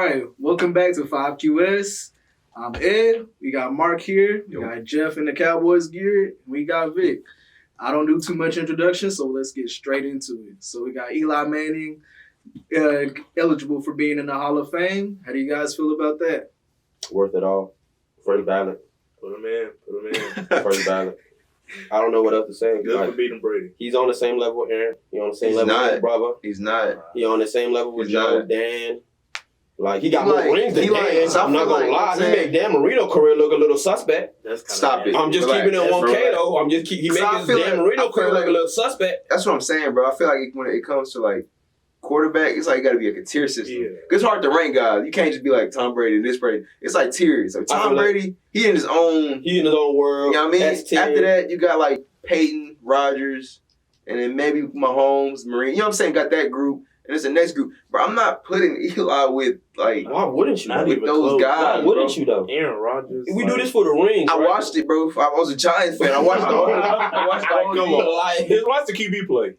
right, welcome back to 5QS. I'm Ed. We got Mark here. We got Jeff in the Cowboys gear. We got Vic. I don't do too much introduction, so let's get straight into it. So we got Eli Manning, eligible for being in the Hall of Fame. How do you guys feel about that? Worth it all. First ballot. Put him in. First ballot. I don't know what else to say. Good for beating Brady. He's on the same level with Aaron. He's on the same level with his brother. He's not. He on the same level with Joe, Dan. Like, he got He more like- rings than he like- Dan. so I I'm not feel going to like- lie. He made Dan Marino's career look a little suspect. Stop it. I'm just Relax. keeping it That's 1K, relax. though. He So I made his feel Dan like- Marino I feel career look like- a little suspect. That's what I'm saying, bro. I feel like when it comes to like quarterback, it's like you got to be like a tier system. Yeah. It's hard to rank guys. You can't just be like Tom Brady, this Brady. It's like tiers. Like I Tom feel like- Brady, he in his own. He in his own world. You know what I mean? S-tier. After that, you got like Peyton, Rodgers, and then maybe Mahomes, Marine. You know what I'm saying? Got that group. And it's the next group. But I'm not putting Eli with like Why wouldn't you? Not though? with even those close. guys. Why wouldn't bro. you, though? Aaron Rodgers. We do this for the rings, I right? watched it, bro. I was a Giants fan. I watched the whole. I watched the whole Come thing. on. Watch the QB play.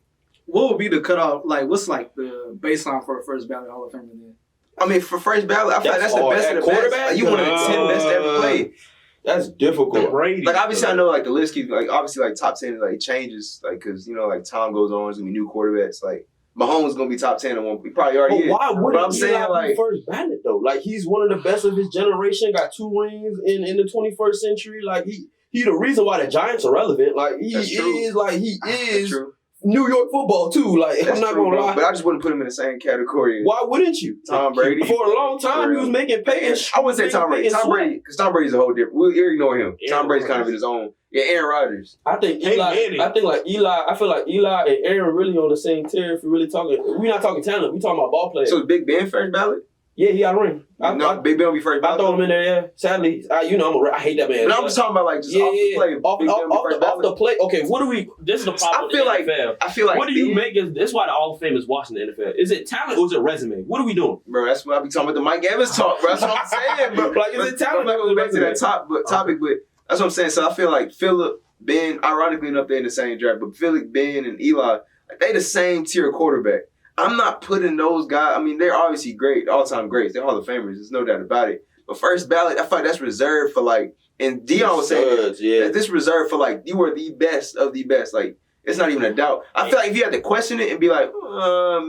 What would be the cutoff? Like, what's like the baseline for a first ballot Hall of Famer then? I mean, for first ballot, I feel like that's the hard. best At of the quarterback? best. Like, you one of the 10 best to ever play. That's difficult. Brady. Like obviously, I know like the list keeps like obviously like top 10 like changes like because you know like time goes on, there's gonna be new quarterbacks. Like Mahomes is gonna be top 10 in one. He probably already But is. why But wouldn't I'm saying Eli like be first ballot though? Like, he's one of the best of his generation. Got 2 rings in the 21st century. Like, he the reason why the Giants are relevant. Like, he That's true. is That's true. New York football too. Like, That's I'm not true, gonna bro. lie. But I just wouldn't put him in the same category. Why wouldn't you? Tom Brady. For a long time, he was making Peyton. I wouldn't say Tom Brady. Tom Brady, because Tom Brady's a whole different. We ignore him. Tom Brady's kind of in his own. Yeah, Aaron Rodgers. I think Hey, Eli. Manning. I think like Eli. I feel like Eli and Aaron really on the same tier. If we're really talking, we're not talking talent. We talking about ball players. So is Big Ben first ballot? Yeah, he got a ring. Big Ben will be first I ballot. throw him in there, yeah. Sadly, I hate that man. But I'm just talking about like just off the play. Off, Big Ben off, will be off, first the, off ballot. the play. Okay, what do we? This is the problem I feel with like the NFL. I feel like What do you Ben- make is this is why the Hall of Fame is watching the NFL. Is it talent or is it resume? What are we doing? Bro, that's what I be talking about the Mike Evans talk, bro. That's what I'm saying, bro. Like, is it talent? I'm not going back to that topic, but that's what I'm saying. So I feel like Phillip, Ben, ironically enough, they're in the same draft, but Phillip, Ben, and Eli, like, they the same tier quarterback. I'm not putting those guys. I mean, they're obviously great, all-time greats. They're Hall of Famers. There's no doubt about it. But first ballot, I feel like that's reserved for like, and Dion was saying Studs, yeah. that this reserved for like, you are the best of the best. Like, it's not even a doubt. I feel like if you had to question it and be like,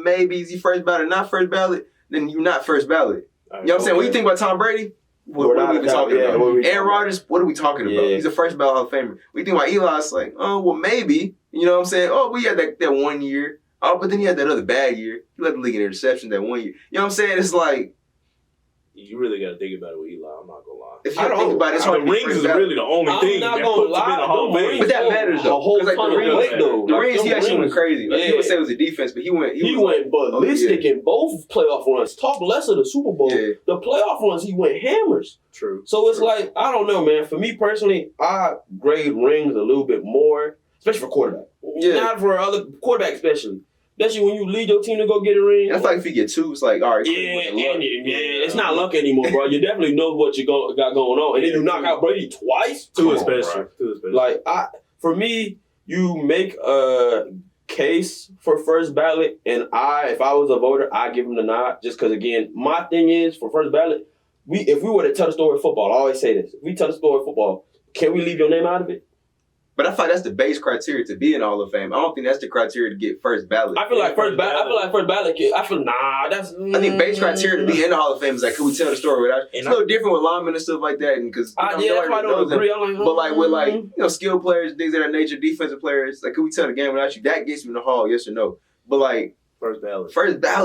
maybe is he first ballot, not first ballot, then you're not first ballot. You know what I'm saying? When you think about Tom Brady, what are we even talking about? Aaron Rodgers, what are we talking about? Yeah. He's a first ballot Hall of Famer. We think about Eli, it's like, oh, well, maybe. You know what I'm saying? Oh, we had that 1 year. Oh, but then he had that other bad year. He led the league in interceptions that 1 year. You know what I'm saying? It's like, You really got to think about it with Eli. I'm not going to lie. if you think about it, it's hard The to be rings first is ballot. really the only I'm thing not that gonna puts him in the lie, Hall of them Fame. rings But that matters, though. A whole 'Cause, like, ton the of rings- weight, though. The Like, rings, he them actually went rings- crazy. Like, Yeah. people say it was a defense, but he went Went ballistic in both playoff runs. Talk less of the Super Bowl. Yeah. The playoff runs, he went hammers. True. So it's like, I don't know, man. For me personally, I grade rings a little bit more, especially for quarterback. Yeah. Not for other quarterback, especially. Especially when you lead your team to go get a ring. And I feel like if you get 2, it's like, all right. It's not luck anymore, bro. You definitely know what you got going on, and then you knock out Brady twice. Two Come on, especially. bro. Two especially. Like for me, you make a case for first ballot, and if I was a voter, I give him the nod. Just because, again, my thing is for first ballot, if we were to tell the story of football, I always say this: if we tell the story of football, can we leave your name out of it? But I feel like that's the base criteria to be in the Hall of Fame. I don't think that's the criteria to get first ballot. I feel like first ballot. That's. I think base criteria to be in the Hall of Fame is like, can we tell the story without? It's a little different with linemen and stuff like that, and because That's why I don't agree. I'm like, But like with like skilled players, things of that nature, defensive players, like, can we tell the game without you? That gets me in the Hall, yes or no? But like First ballot.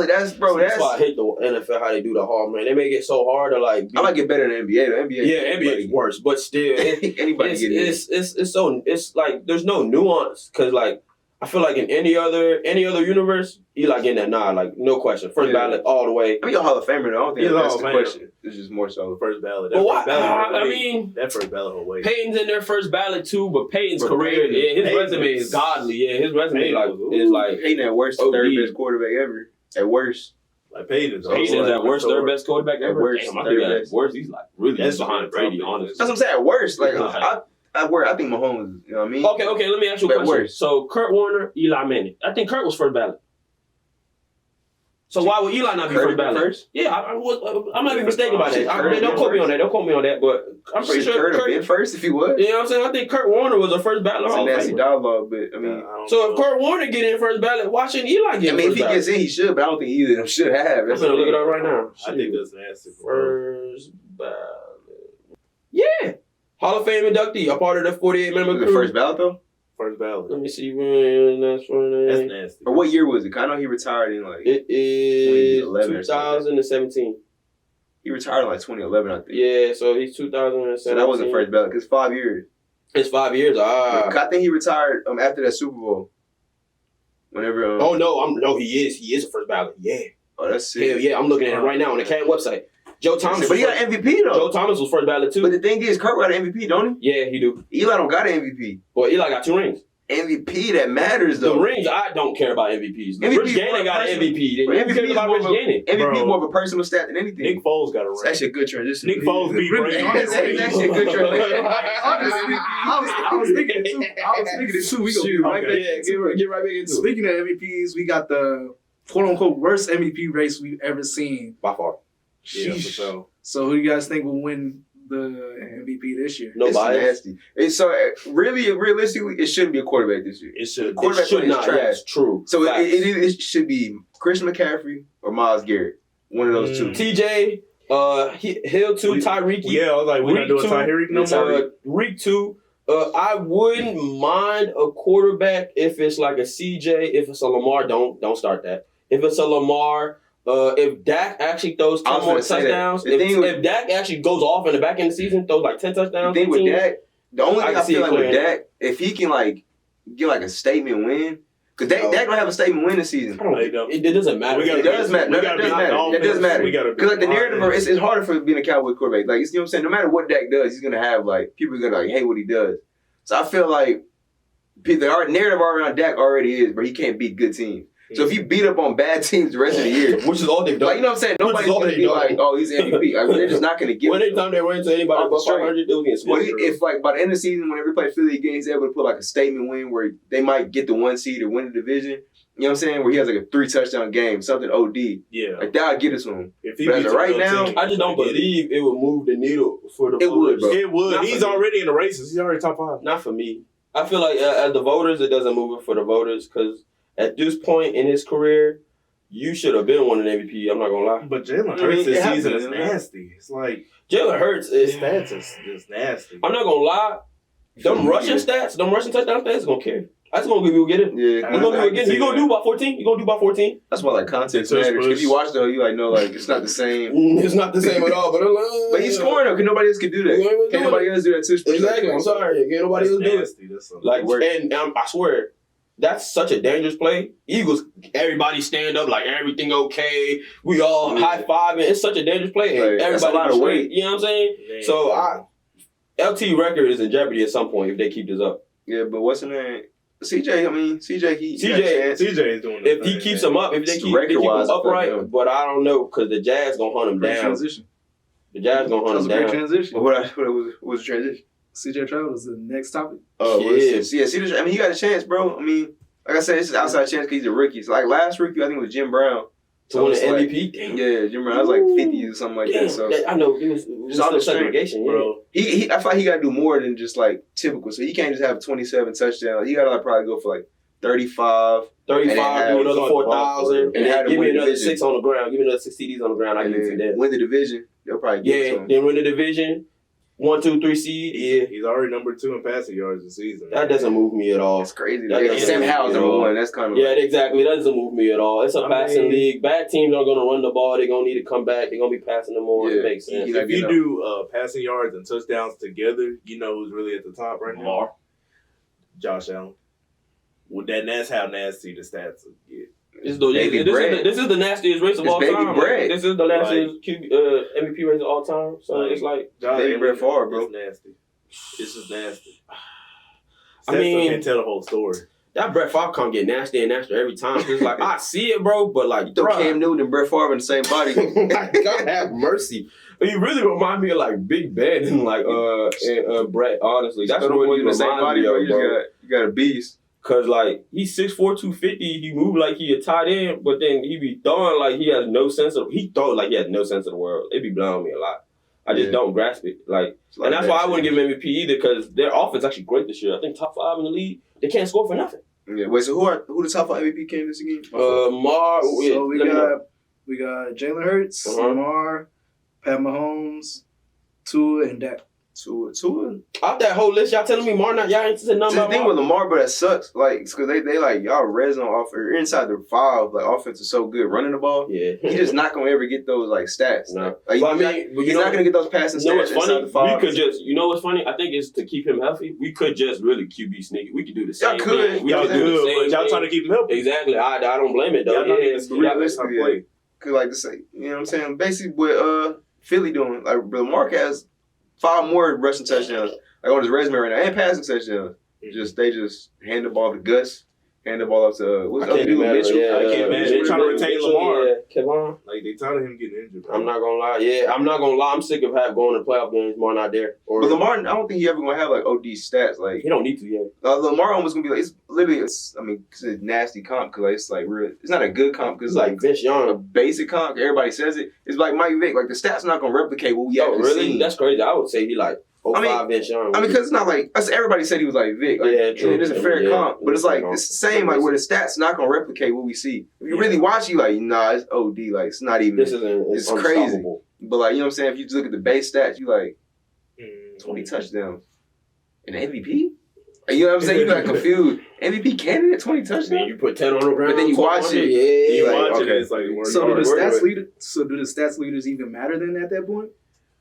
that's That's why I hate the NFL how they do the Hall, man. They make it so hard to like. I like it better than NBA. The NBA, Yeah, NBA is worse, but still, anybody get it. it's like there's no nuance because like I feel like in any other universe, Eli getting that nod, like no question, first ballot all the way. I mean, you're a Hall of Famer though. I don't think He's a that's Hall the of Famer. question. It's just more so. First ballot. But why? First ballot I mean, that first ballot will wait. Peyton's in their first ballot too, but Peyton's But career, his Peyton resume is godly. Yeah, his resume is like Peyton at worst, OD. third best quarterback ever. At worst. Like Peyton's Peyton's at worst third best quarterback At ever. worst, Damn, I third think at best. worst he's like really That's behind Brady, honestly. That's what I'm saying. At worst, like Yeah. I think Mahomes. You know what I mean? Okay, let me ask you a But question. worse. So Kurt Warner, Eli Manning. I think Kurt was first ballot. So why would Eli not be first ballot? First? Yeah, I'm not even mistaken about that. Don't quote me on that. Don't quote me on that. But I'm pretty sure Kurt have been first if he was. You know what I'm saying? I think Kurt Warner was a first ballot. It's a Hall of nasty Famer. dialogue, but I mean, So if Kurt Warner get in first ballot, why shouldn't Eli get in if first he ballot? gets in, he should, but I don't think either of them should have. I'm gonna look it up right now. I think that's nasty. First ballot. Yeah. Hall of Fame inductee, a part of the 48-member The crew. first ballot though. First ballot. Let me see when that's for That's that. nasty. Or what year was it? 'Cause I know he retired in like It is 2011 or something. 2017. he retired in like 2011, I think. Yeah, so he's 2017. So that wasn't first ballot because 5 years. It's 5 years. I think he retired after that Super Bowl. Whenever. Oh no, he is. He is a first ballot. Yeah. Oh, that's sick. Hell yeah, I'm looking at it right now on the CAD website. Joe Thomas. But he got MVP though. Joe Thomas was first ballot too. But the thing is, Kurt got an MVP, don't Yeah, he do. he? Eli don't got an MVP. Well, Eli got 2 rings. MVP that matters The though. rings, I don't care about MVPs. MVP Rich Gannon got an MVP. But Who cares MVP is about more Rich of a- Gannon? MVP Bro. more of a personal stat than anything. Nick Foles got a It's ring. actually a good transition. Nick Foles beat Brady. It's actually a good transition. Honestly, I was thinking it too. We gonna get right back. Yeah, get right back into it. Speaking of MVPs, we got the quote unquote worst MVP race we've ever seen. By far. Yeah, for Sheesh. sure. So who do you guys think will win the MVP this year? No It's bias. nasty. Realistically, it shouldn't be a quarterback this year. It should. Quarterback It should play is not. trash. Yes, true. So Facts. it should be Christian McCaffrey or Myles Garrett. One of those two. TJ, Hill 2, Tyreek. Yeah, I was like, we're not doing Tyreek no more. Reek 2. I wouldn't mind a quarterback if it's like a CJ. If it's a Lamar, don't start that. If it's a Lamar, if Dak actually throws 10 more touchdowns, if Dak actually goes off in the back end of the season, throws like 10 touchdowns. The thing with Dak, the only thing I feel like with playing. Dak, if he can like get like a statement win, because Dak don't have a statement win this season. It doesn't matter. We gotta It does matter. We That gotta does beat matter. the That does offense. matter. We gotta Because like the beat narrative, offense. it's harder for being a Cowboy quarterback. Like you know what I'm saying. No matter what Dak does, he's gonna have like people are gonna like hate what he does. So I feel like the narrative around Dak already is, but he can't beat good teams. So if you beat up on bad teams the rest of the year, Which is all they've done. like you know what I'm saying, nobody's gonna be like, oh, he's MVP. Like, they're just not gonna give. Anytime they run into anybody Off the above straight. 500, they was getting Well, smoked. if like by the end of the season, whenever they play Philly again, he's able to put like a statement win where they might get the 1 seed or win the division. You know what I'm saying? Where he has like a 3 touchdown game, something OD. Yeah. Like that'll get it to him. If he But as beats of right a real now, team, I just don't believe it would move the needle for the It voters. would, bro. It would. Not He's for me. already in the races. He's already top 5. Not for me. I feel like as the voters, it doesn't move it for the voters because at this point in his career, you should have been won an MVP. I'm not gonna lie. But Jalen I mean, Hurts this it season happens, is man. nasty. It's like Jalen Hurts his is. stats is just nasty. I'm not gonna lie. Them rushing stats, them rushing touchdown stats, is gonna carry. That's gonna give you get it. Yeah, He's gonna do it again. He's gonna do about 14. You're gonna do about 14. that's why like context Tush matters. push. If you watch though, you like know like it's not the same. It's not the same at all, But he's scoring though, because nobody else can do that. Yeah, we Can't do nobody else do that tush push. Exactly. I'm sorry. Can't nobody else do it. nasty. That's something. Like, Work. and I swear, that's such a dangerous play. Eagles, everybody stand up like everything okay. We all high fiving. It's such a dangerous play. And Right. That's a everybody lot of straight. weight. You know what I'm saying? Man. So LT record is in jeopardy at some point if they keep this up. Yeah, but what's the name? CJ, I mean, CJ, he got a CJ chance. CJ is doing If he keeps them up, if they keep him Record-wise, upright, I think, but I don't know because the Jazz gonna hunt him Great down. transition. The Jazz gonna That hunt was him a great down. transition. What was the transition? CJ Stroud was the next topic. Oh, Yeah. yeah. CJ, I mean, he got a chance, bro. I mean, like I said, it's an outside chance because he's a rookie. So, like last rookie, I think it was Jim Brown. To win it's an like- MVP, damn. Yeah, Jim Brown. I was like 50 or something like Damn, that. So I know it was all still the strength, segregation, yeah. bro. he I feel like he got to do more than just like typical. So he can't just have 27 touchdowns. He got to like probably go for like 35. 35, do another And 4,000, and and have then give to me win the another division. 6 on the ground. Give me another 6 TDs on the ground. I And give it to then them. win the division. They'll probably get it Yeah, to him. then win the division. 1, 2, 3 seed. Yeah, He's already number 2 in passing yards this season. that doesn't move me at all. That's crazy. That Yeah, doesn't Sam move Howell's me at number all. 1. That's kind of Yeah, exactly. That doesn't move me at all. It's a I passing mean- league. Bad teams are going to run the ball. They're going to need to come back. They're going to be passing them more. Yeah. It makes sense. Yeah. If you do passing yards and touchdowns together, you know who's really at the top right now? Josh Allen. Well, that's how nasty the stats get. This Baby Brad. is the nastiest race of It's all Baby time. Brad. This is the nastiest MVP race of all time. So Like- it's like, Josh Baby Allen, Brett Favre, bro. It's nasty. It's just nasty. I Stats mean- can't tell the whole story. that Brett Favre can't get nasty and nastier every time. It's like, I see it, bro, but like, Throw bruh. Cam Newton and Brett Favre in the same body. God have mercy. But you really remind me of like Big Ben and like and Brett. Honestly, that's Throw them what boys you in the same remind body, me bro. of, You bro. got a beast. Cause like he's 6'4", 250. He move like he a tight end, but then he be throwing like he has no sense of. He throw like he has no sense of the world. It be blowing me a lot. I just don't grasp it. Like and that's why I wouldn't give him MVP either. Cause their offense actually great this year. I think top 5 in the league. They can't score for nothing. Yeah. Wait. So who the top 5 MVP candidates again? So we got Jalen Hurts, Lamar, Pat Mahomes, Tua, and Dak. Tua. Out that whole list, y'all telling me y'all ain't said nothing about the thing with Lamar, but that sucks. Like, because they like y'all res on off or inside the 5. Like, offense is so good running the ball. Yeah, he just not gonna ever get those like stats. No, like, he's not gonna get those passing stats. What's funny? The 5. We could just, you know what's funny? I think it's to keep him healthy. We could just really QB sneak. We could do the same. Y'all could. We could do the same. Y'all trying to keep him healthy. Exactly. I don't blame it though. Yeah. Cause like to say, you know what I'm saying? Basically, what Philly doing? Like, Lamar has 5 more rushing touchdowns, like on his resume right now, and passing touchdowns. They just hand the ball to Gus, hand the ball up to what's the other dude, Mitchell. They're trying to retain Lamar. Yeah, Kevon. Like they tired of him getting injured. Bro. I'm not gonna lie. Yeah, I'm not gonna lie. I'm sick of going to playoff games. Lamar not there. But Lamar, I don't think he ever gonna have like OD stats. Like he don't need to yet. Lamar almost gonna be like it's literally. It's a nasty comp because it's like real. It's not a good comp because like Vince Young, a basic comp. Everybody says it. It's like Mike Vick. Like the stats not gonna replicate what we actually really seen. That's crazy. I would say he like 05 Vince Young. I mean, because it's not like everybody said he was like Vic. Like, yeah, true. It is a fair comp, but it's like it's the same. Like where the stats not gonna replicate what we see. If you really watch, you like nah, it's OD. Like it's not even. This isn't. It's crazy. But like you know what I'm saying. If you just look at the base stats, you like 20 touchdowns, and MVP. You know what I'm saying? You got confused. MVP candidate, 20 touchdowns. Then you put 10 on the ground. But then you watch it. Yeah, you like, watch okay. it. It's like So do the stats leaders even matter then at that point?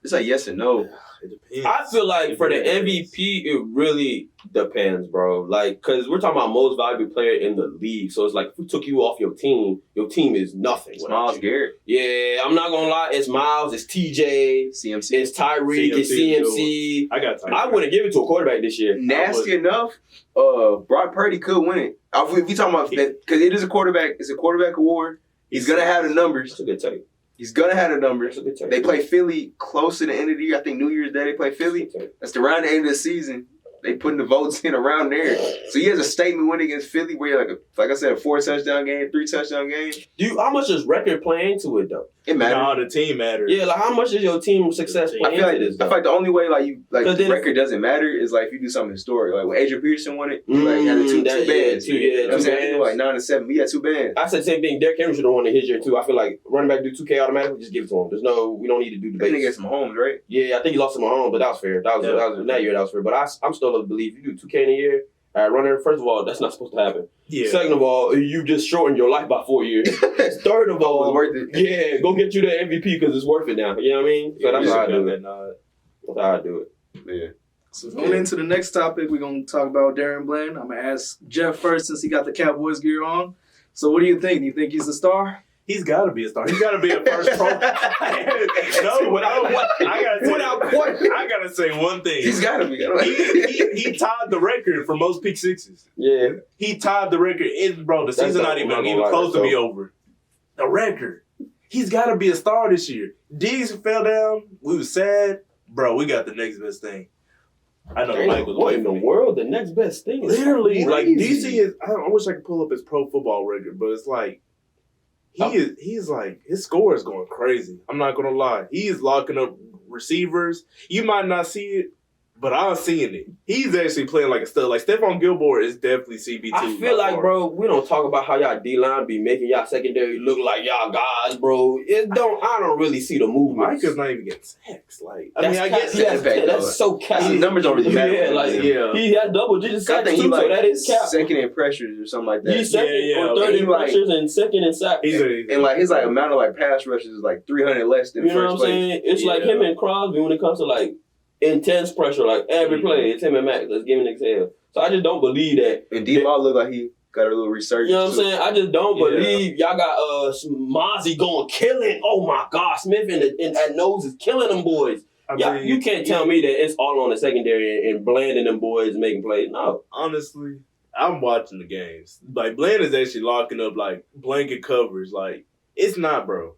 It's like yes and no. It depends. I feel like for the MVP, it really depends, bro. Like, because we're talking about most valuable player in the league. So it's like, if we took you off your team is nothing. It's Myles Garrett. Yeah, I'm not going to lie. It's Myles, it's TJ, CMC. it's Tyreek, it's CMC. I got Tyreek. I wouldn't give it to a quarterback this year. Nasty enough, Brock Purdy could win it. If we talking about that, because it is a quarterback. It's a quarterback award. He's going to have the numbers. That's a good take. He's gonna have the numbers. That's a good take. They play Philly close to the end of the year. I think New Year's Day they play Philly. That's around the end of the season. They putting the votes in around there. So he has a statement win against Philly where you're like I said, a 4 touchdown game, 3 touchdown game. How much does record play into it though? It matters. No, the team matters. Yeah, like how much does your team success play into this? I feel like the only way the record doesn't matter is like if you do something historic. Like when Adrian Peterson won it, he had two bands. You know what I'm saying? Like 9-7. He had 2 bands. I said the same thing. Derrick Henry should have won it his year too. I feel like running back do 2K automatically, just give it to him. We don't need to do I debates. think it's Mahomes, right? Yeah, I think he lost to Mahomes, but that was fair. That was that year that was fair. But I'm still of the belief you do 2K in a year. Runner, first of all, that's not supposed to happen. Yeah. Second of all, you just shortened your life by 4 years. Third of all, it's worth it. Yeah, go get you the MVP because it's worth it now. You know what I mean? So that's how I do it. That's how I do it. Yeah. So going into the next topic, we're going to talk about DaRon Bland. I'm going to ask Jeff first since he got the Cowboys gear on. So what do you think? Do you think he's a star? He's got to be a star. He's got to be a first pro. I got to say one thing. He's got to be. He tied the record for most pick sixes. Yeah. He tied the record. The season not even close to be over. The record. He's got to be a star this year. Diggs fell down. We was sad. Bro, we got the next best thing. I know Mike was what in the world? The next best thing is literally like crazy. DC is. I wish I could pull up his pro football record, but it's like he's like his score is going crazy. I'm not gonna lie. He is locking up receivers. You might not see it, but I'm seeing it. He's actually playing like a stud. Like Stephon Gilmore is definitely CB2. I feel like, bro, we don't talk about how y'all D-line be making y'all secondary look like y'all guys, bro. I don't really see the movement. Mike is not even getting sacks. Like, I guess that's so cap. His numbers don't really matter. He has double-digit sacks too, so that is cap. Second in pressures or something like that. He's second or third in pressures and second in sacks. And like his like amount of like pass rushes is like 300 less than first place. You know what I'm saying? It's like him and Crosby when it comes to like intense pressure, like every play. It's him and Max. Let's give him an exhale. So I just don't believe that. And D-Law look like he got a little resurgence. You know what I'm saying? I just don't believe y'all got Mozzie going killing. Oh my God, Smith in that nose is killing them boys. You can't tell me that it's all on the secondary and Bland and them boys making plays. No. Honestly, I'm watching the games. Like Bland is actually locking up like blanket covers. Like it's not, bro.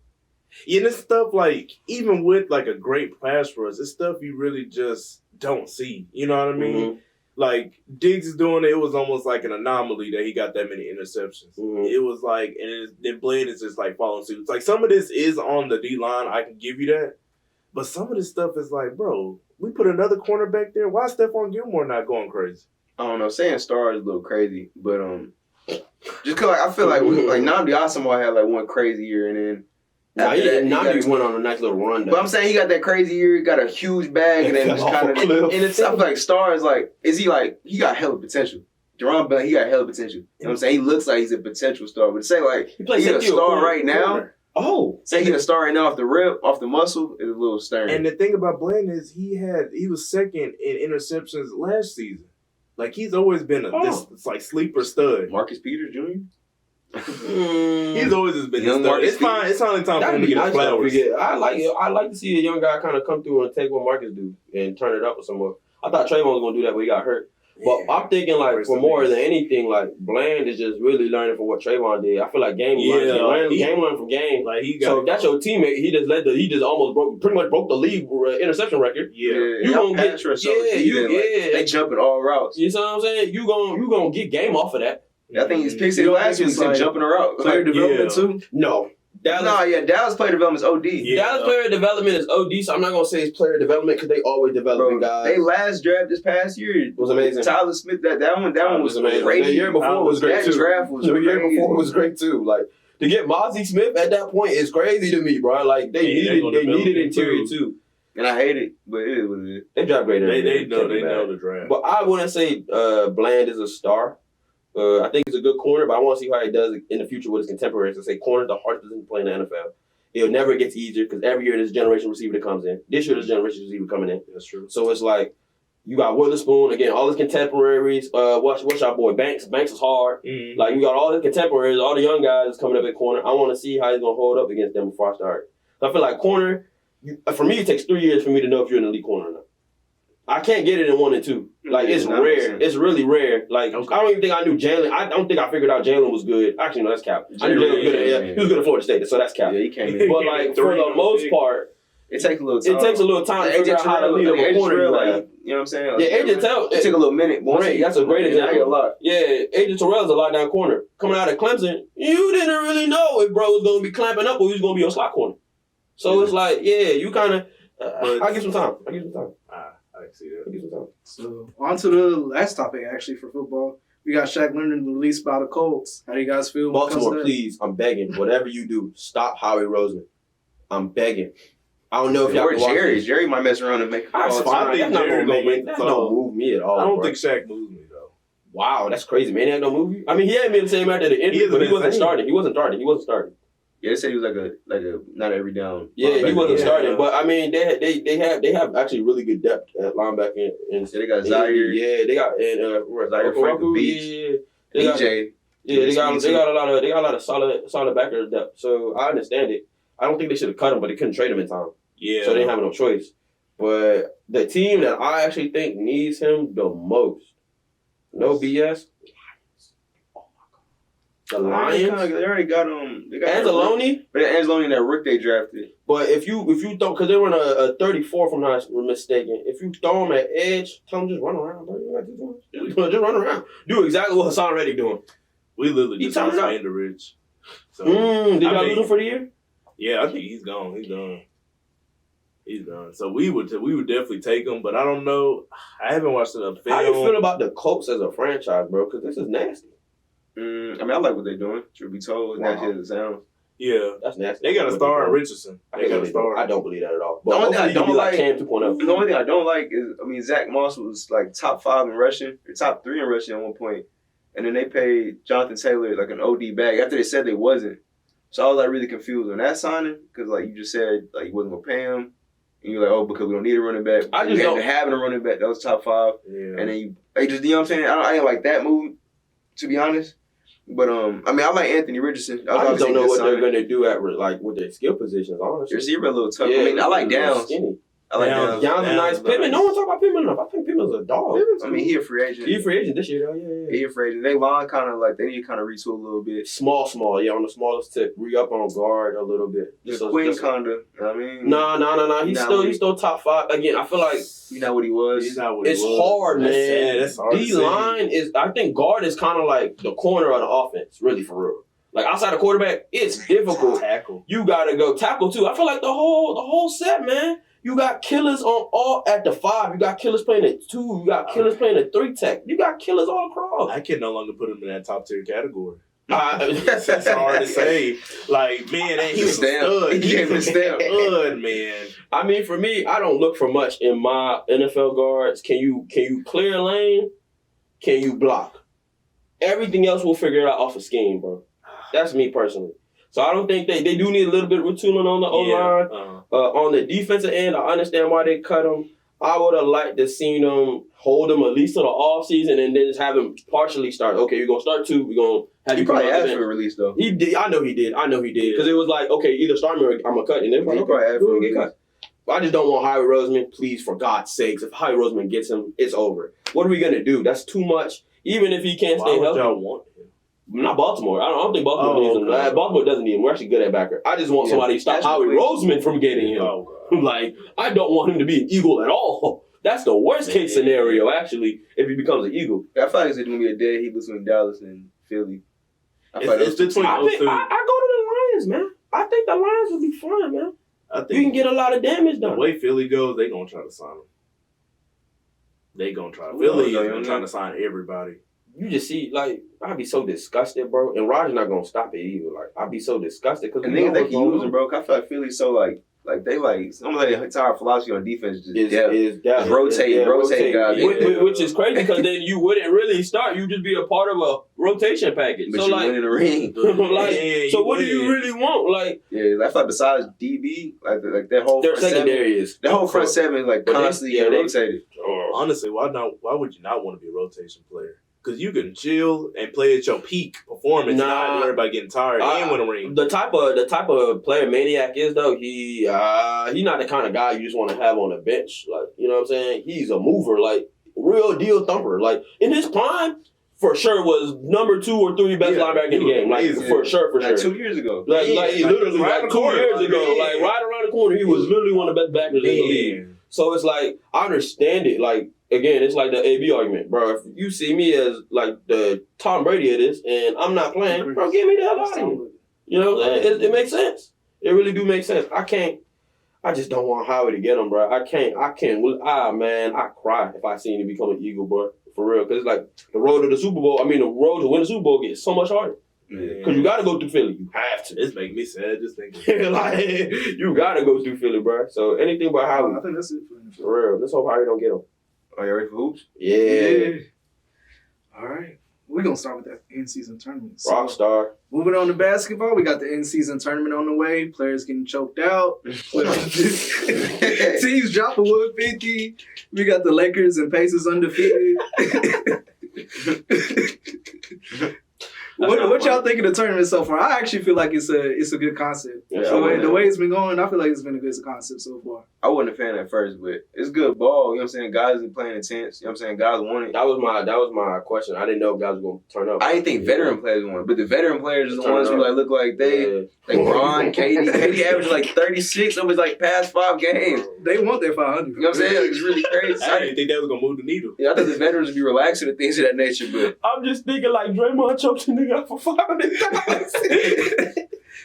Yeah, and it's stuff like, even with like a great pass rush, it's stuff you really just don't see. You know what I mean? Mm-hmm. like Diggs is doing it. It was almost like an anomaly that he got that many interceptions. Mhm. It was like, and then Bland is just like following suit. It's like some of this is on the D line. I can give you that, but some of this stuff is like, bro, we put another cornerback there. Why is Stephon Gilmore not going crazy? I don't know. Saying star is a little crazy, but just cause like I feel like Nnamdi Asomugha had like one crazy year, and then Nnamdi went on a nice little run. But I'm saying he got that crazy year, he got a huge bag, and then just kind of. And it's stuff like Star is like, is he like he got hella potential? DaRon Bland, he got hella potential. You know what I'm saying? He looks like he's a potential star, but to say like he's a star right now. Oh, say he's a star right now off the rip, off the muscle, is a little stern. And the thing about Bland is he was second in interceptions last season. Like he's always been this like sleeper stud. Marcus Peters Jr. He's always just been Young a stud. Marcus It's fine. It's only time for him to get his flowers. I like to see a young guy kind of come through and take what Marcus do and turn it up with some more. I thought Trayvon was gonna do that, but he got hurt. But I'm thinking like for more than anything, like Bland is just really learning from what Trayvon did. I feel like game learned from game. Like so if that's your teammate, he just almost pretty much broke the league interception record. You gonna get they jumping all routes. You know what I'm saying? You gonna get game off of that. I think his picks last year was like jumping a route. Player development too. No. Dallas player development is OD. Yeah. Dallas player development is OD, so I'm not gonna say it's player development because they always developing guys. They last draft this past year was amazing. Tyler Smith, that one was amazing. Great. The year before was great too. That draft was the year before was great too. Like to get Mozzie Smith at that point is crazy to me, bro. Like they needed interior too. And I hate it, but it is what it is. They draft great. They know the draft. But I wouldn't say Bland is a star. I think he's a good corner, but I want to see how he does in the future with his contemporaries. I say corner the hardest position to play in the NFL. It never gets easier because every year there's a generation receiver that comes in. This year there's a generation receiver coming in. That's true. So it's like you got Witherspoon again, all his contemporaries. What's our boy Banks? Banks is hard. Mm-hmm. Like you got all his contemporaries, all the young guys coming up at corner. I want to see how he's gonna hold up against them before I start. So I feel like corner. For me, it takes 3 years for me to know if you're an elite corner or not. I can't get it in 1 and 2. Like it's rare. It's really rare. Like I don't even think I knew Jalen. I don't think I figured out Jalen was good. Actually, no, that's cap. I knew Jalen was good. He was good at Florida State, so that's cap. Yeah, he came in. But like for the most part, it takes a little time. It takes a little time to figure out how to lead up a corner. Like, you know what I'm saying? Like, yeah, AJ Terrell. It took a little minute. Great. That's a great example. A lot. Yeah, AJ Terrell's a lockdown corner. Coming out of Clemson, you didn't really know if bro was going to be clamping up or he was going to be a slot corner. So it's like, yeah, you kind of. I'll give some time. I can see that. I'll give some time. So on to the last topic actually for football. We got Shaq Leonard released by the Colts. How do you guys feel? Baltimore, please, I'm begging. Whatever you do, stop Howie Roseman. I'm begging. I don't know if y'all can watch Jerry. this. Jerry might mess around and make a call. I think Jerry don't move me at all. I don't bro. think Shaq moves me though. Wow, that's crazy. Maniac don't move you? I mean, he hadn't been the same after the injury, but he wasn't starting. He wasn't starting. Yeah, they said he was like a not every down. Yeah, he wasn't starting. But I mean, they have actually really good depth at linebacker. And they got Zaire. Yeah, they got Zaire Frank the Beach. DJ. They got a lot of solid backer depth. So I understand it. I don't think they should have cut him, but they couldn't trade him in time. Yeah. So they didn't have no choice. But the team that I actually think needs him the most, no BS. The Lions. They already got They got Anzalone. But Anzalone and that Rick they drafted. But if you throw, because they were a 34 from not mistaken. If you throw him at edge, tell him just run around, bro. Just run around. Do exactly what Hassan Reddick doing. We literally just lost Andrew Rich. So did y'all lose him for the year? Yeah, I think he's gone. He's done. So we would definitely take him, but I don't know. I haven't watched enough film. How do you feel about the Colts as a franchise, bro? Because this is nasty. I mean, I like what they're doing. Truth be told, nasty as it sounds. Yeah, that's nasty. They got a star in Richardson. They got a star. I don't believe that at all. But the only thing I don't like, Cam 2.0. The only thing I don't like is, I mean, Zach Moss was like top 5 in rushing, or top 3 in rushing at one point, and then they paid Jonathan Taylor like an OD bag after they said they wasn't. So I was like really confused on that signing because like you just said like you wasn't gonna pay him, and you're like, oh, because we don't need a running back. I just don't having a running back that was top 5, yeah. And then you just, you know what I'm saying? I didn't like that move, to be honest. But I mean, I like Anthony Richardson. I just don't know what they're gonna do at like with their skill positions. Honestly, receiver a little tough. Yeah, I mean, I like Downs. Skinny. I like Downs. Downs is nice. Pittman, no one talk about Pittman enough. I think Pittman's a dog. I mean, he a free agent. He's a free agent this year, though. Yeah. He a free agent. They line kind of like they need to kind of retool a little bit. Small, yeah, on the smallest tip. Re-up on guard a little bit. Just Quinn kind of. I mean, No. He's still top 5. Again, I feel like he's not what he was. He's not what he it's was. hard, man. That's hard. D-line is, I think guard is kind of like the corner of the offense, really, for real. Like, outside the quarterback, it's difficult. Tackle. You got to go tackle, too. I feel like the whole set, man. You got killers on all at the 5. You got killers playing at 2. You got killers playing at 3 tech. You got killers all across. I can no longer put him in that top tier category. That's That's hard to say. Like, man, he was a stud. He gave him a stamp. Stud, man. I mean, for me, I don't look for much in my NFL guards. Can you clear a lane? Can you block? Everything else we'll figure it out off a scheme, bro. That's me personally. So I don't think they do need a little bit of retooling on the O-line. On the defensive end, I understand why they cut him. I would have liked to seen them hold him at least till the offseason and then just have him partially start. Okay, you're going to start 2. We're going to have He you come probably out asked the for a release though. He did. I know he did. Because it was like, okay, either start me or I'm going to cut. And then He probably asked for a release. I just don't want Howie Roseman. Please, for God's sakes, if Howie Roseman gets him, it's over. What are we going to do? That's too much. Even if he can't stay Why would healthy. y'all want him? Not Baltimore. I don't think Baltimore needs him. Okay. Baltimore doesn't need him. We're actually good at backer. I just want somebody to stop Howie Roseman from getting him. Oh, God. Like, I don't want him to be an Eagle at all. That's the worst case scenario, actually, if he becomes an Eagle. I feel like it's going to be a dead heat between Dallas and Philly. I feel like It's between I those go two. to the Lions, man. I think the Lions will be fine, man. I You can think get a lot of damage the done. way Philly goes, they going to try to sign him. They going to try. Who Philly knows? is trying to sign everybody. You just see, like, I'd be so disgusted, bro. And Roger's not going to stop it either. Like, I'd be so disgusted. Because And niggas they can use him, bro. I feel like Philly's so like they like some of their entire philosophy on defense is just depth. Is depth. Rotate guys. Which is crazy because then you wouldn't really start. You'd just be a part of a rotation package. But So, you like, win in the ring. like so what do you really want? Like, Yeah, I feel like besides DB, like that whole their front seven, secondary is. the whole front seven like But they- constantly yeah, they- rotated. Honestly, why would you not want to be a rotation player? Because you can chill and play at your peak performance, not worry about getting tired and win a ring. The type of player Maniac is though, he's not the kind of guy you just want to have on the bench. Like, you know what I'm saying? He's a mover, like real deal thumper. Like in his prime, for sure was number 2 or 3 best linebacker in the game. Like for sure. Like 2 years ago. Like literally right like 2 corner. years ago, like right around the corner, he was literally one of the best backers in the league. So it's like I understand it. Like again, it's like the AB argument, bro. If you see me as like the Tom Brady of this, and I'm not playing, bro, get me the hell out of here. You know what I'm saying? It makes sense. It really do make sense. I just don't want Howie to get him, bro. I can't. Man, I cry if I see him become an Eagle, bro. For real, because it's like the road to the Super Bowl. I mean, the road to win the Super Bowl gets so much harder. Because you got to go through Philly. You have to. It's making me sad just thinking. Like, you got to go through Philly, bro. So anything but Howie. I think that's it for For real. Let's hope Howie don't get him. Are you ready for hoops? Yeah. All right. We're going to start with that in-season tournament. So, Rockstar. moving on to basketball, we got the in-season tournament on the way. Players getting choked out. Teams dropping 150. We got the Lakers and Pacers undefeated. What y'all think of the tournament so far? I actually feel like it's a good concept. Yeah, the way it's been going, I feel like it's been a good concept so far. I wasn't a fan at first, but it's good ball. You know what I'm saying? Guys are playing intense. You know what I'm saying? Guys want it. That was my question. I didn't know if guys were going to turn up. I didn't think veteran players won, but the veteran players are the ones who like look like they like Ron, KD. KD averaged like 36 over his like past 5 games. They want their 500. You know what I'm saying? Like, it's really crazy. I didn't think that was going to move the needle. Yeah, I thought the veterans would be relaxing and things of that nature, but I'm just thinking like Draymond choked a nigga out for $500.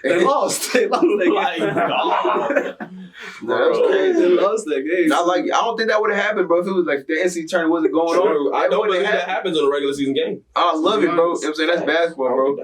They lost. They lost that game. Like, God. no, that was crazy. They lost that game. I don't think that would have happened, bro, if it was like the NCAA tournament wasn't going on. I don't believe that happen. happens in a regular season game. I love it, bro. You know what I'm saying? That's basketball, bro.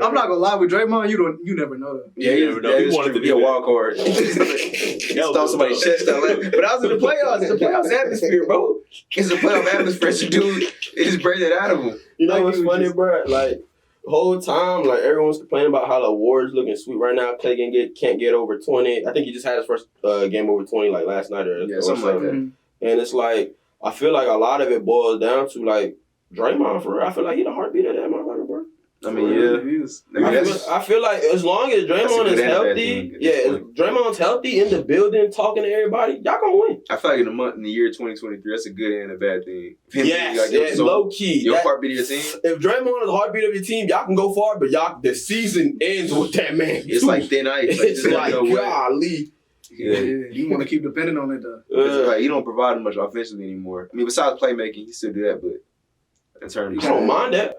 I'm not gonna lie with Draymond. You never know that. Yeah, You never know. He wanted to be do a that. wild card. Stole somebody's chest out. But I was in the playoffs. It's a playoffs atmosphere, bro. It's a playoff atmosphere. So, dude, it just brings that out of him. You know Like, what's he was funny, just- bro? Like, the whole time, like, everyone's complaining about how the Warriors looking sweet right now. Clay can't get over 20. I think he just had his first game over 20, like, last night or Something like that. Mhm. And it's like, I feel like a lot of it boils down to, like, Draymond, for real. I feel like he the heartbeat of that motherfucker, bro. I mean, yeah. He is. I mean, that's- I feel like as long as That's a Draymond good is and bad healthy, thing at yeah, this if point. Draymond's healthy in the building, talking to everybody, y'all gonna win. I feel like in the year 2023, that's a good and a bad thing. Yes, so low key. your That- heartbeat of your team. If Draymond is the heartbeat of your team, y'all can go far, but the season ends with that man. It's like thin ice. Like, It's just like, no way. golly. Yeah, you want to keep depending on it though. It's like he don't provide much offensively anymore. I mean, besides playmaking, he still do that, but in terms I of don't mind that.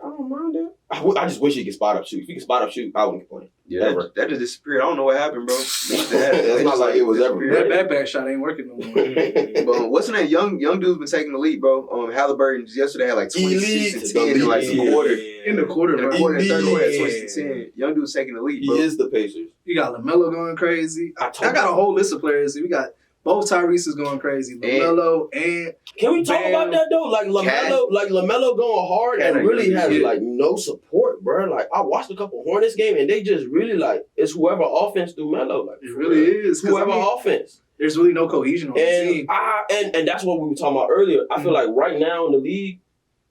I just wish he could spot up shoot. If he could spot up shoot, I wouldn't complain. yeah, Ever. that just disappeared. I don't know what happened, bro. It's not like it was ever That ready. backpack shot ain't working no more. But what's the name? Young dude's been taking the lead, bro. Halliburton yesterday had like 26 and 10 in like the quarter. In the quarter, In the bro. quarter, and third quarter, had Elite. 26 and 10. Young dude's taking the lead, He bro. is the Pacers. You got LaMelo going crazy. I I told got a you. whole list of players. We got both Tyrese's going crazy. LaMelo and Can we talk Bam. about that though? Like LaMelo going hard Cat and ain't really gonna has do shit. like no support, bro. Like I watched a couple Hornets game and they just really like it's whoever offense do Melo. Like it really is. 'Cause, whoever I mean, offense. there's really no cohesion on the team. And that's what we were talking about earlier. I feel like right now in the league,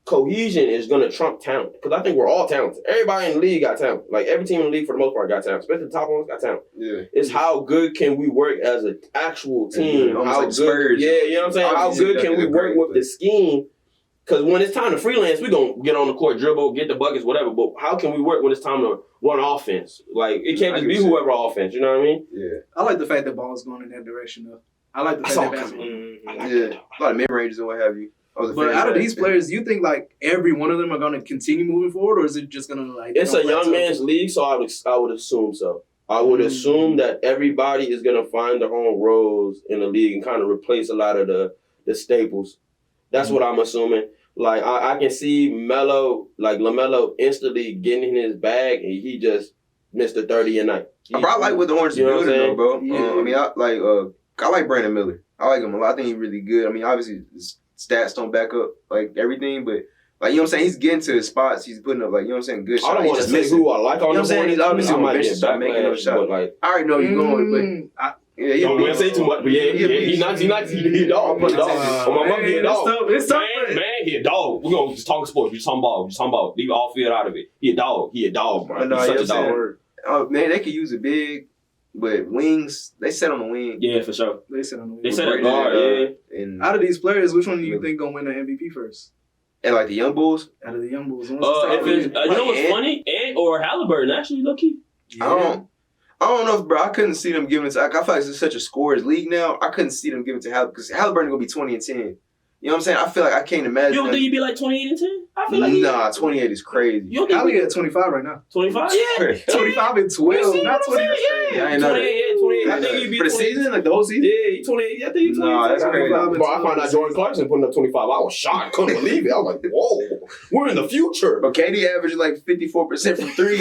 cohesion is gonna trump talent because I think we're all talented. Everybody in the league got talent. Like every team in the league for the most part got talent, especially the top ones got talent. Yeah. It's how good can we work as an actual team? Yeah, almost How like good? Spurs. Yeah, you know what I'm saying. How Obviously, good can we they're work great, with but- the scheme? Because when it's time to freelance, we gonna get on the court, dribble, get the buckets, whatever. But how can we work when it's time to run offense? Like it can't I just get be what you're whoever offense. You know what I mean? Yeah. I like the fact that ball's going in that direction though. I like the I fact saw that it basketball. Yeah. A lot of mid ranges and what have you. I was a But fan out of that. these players, do you think like every one of them are going to continue moving forward, or is it just going to like? It's a young plateau? man's league, so I would assume so. I would assume that everybody is gonna find their own roles in the league and kind of replace a lot of the staples. That's what I'm assuming. Like I can see LaMelo instantly getting in his bag and he just missed a 30 a night. Bro, I like what the Hornets You know are what I'm doing, though, saying? bro. Yeah. I mean, I like Brandon Miller. I like him a lot. I think he's really good. I mean, obviously, his stats don't back up like everything, but like you know what I'm saying, he's getting to his spots. He's putting up like you know what I'm saying, good shots. I don't He's want to just say missing. who I like on You know what the I'm saying? Hornets. He's obviously I on the might bench get to start making those backlash, shots. but like I already know you're going, but yeah, don't he'll want to say too much. But yeah, he's not. He a dog. He a dog. On my mother, he a dog. It's tough. Man, he a dog. We gonna just talk sports. We just talking ball. Leave all field out of it. He a dog, bro. No, He's you know such a what I'm dog. saying? Oh man, they could use a big, but wings. They set on the wing. Yeah, for sure. They said on the They wing. said a guard, yeah. And Out of these players, which one do you think gonna win the MVP first? like the young bulls, Out of the young bulls, If it's, you know what's funny? Ant or Halliburton, actually, low key. I don't know, bro. I couldn't see them giving it to. I feel like it's such a scorers league now. I couldn't see them giving it to Halliburton because Halliburton gonna be 20 and 10. You know what I'm saying? I feel like I can't imagine. You don't think he'd be like 28 and 10? I feel like Nah, 28 is crazy. You don't think Hallie at 25 right now. 25? Yeah. 25 and 12, not 20. Yeah, I ain't know that. 28. I think he'd be for the 20. season, like the whole season. Yeah, he 28. I think he's 28. Nah, that's crazy. Bro, I found out Jordan Clarkson putting up 25. I was shocked. Couldn't believe it. I was like, whoa, we're in the future. But KD averaged like 54% from three.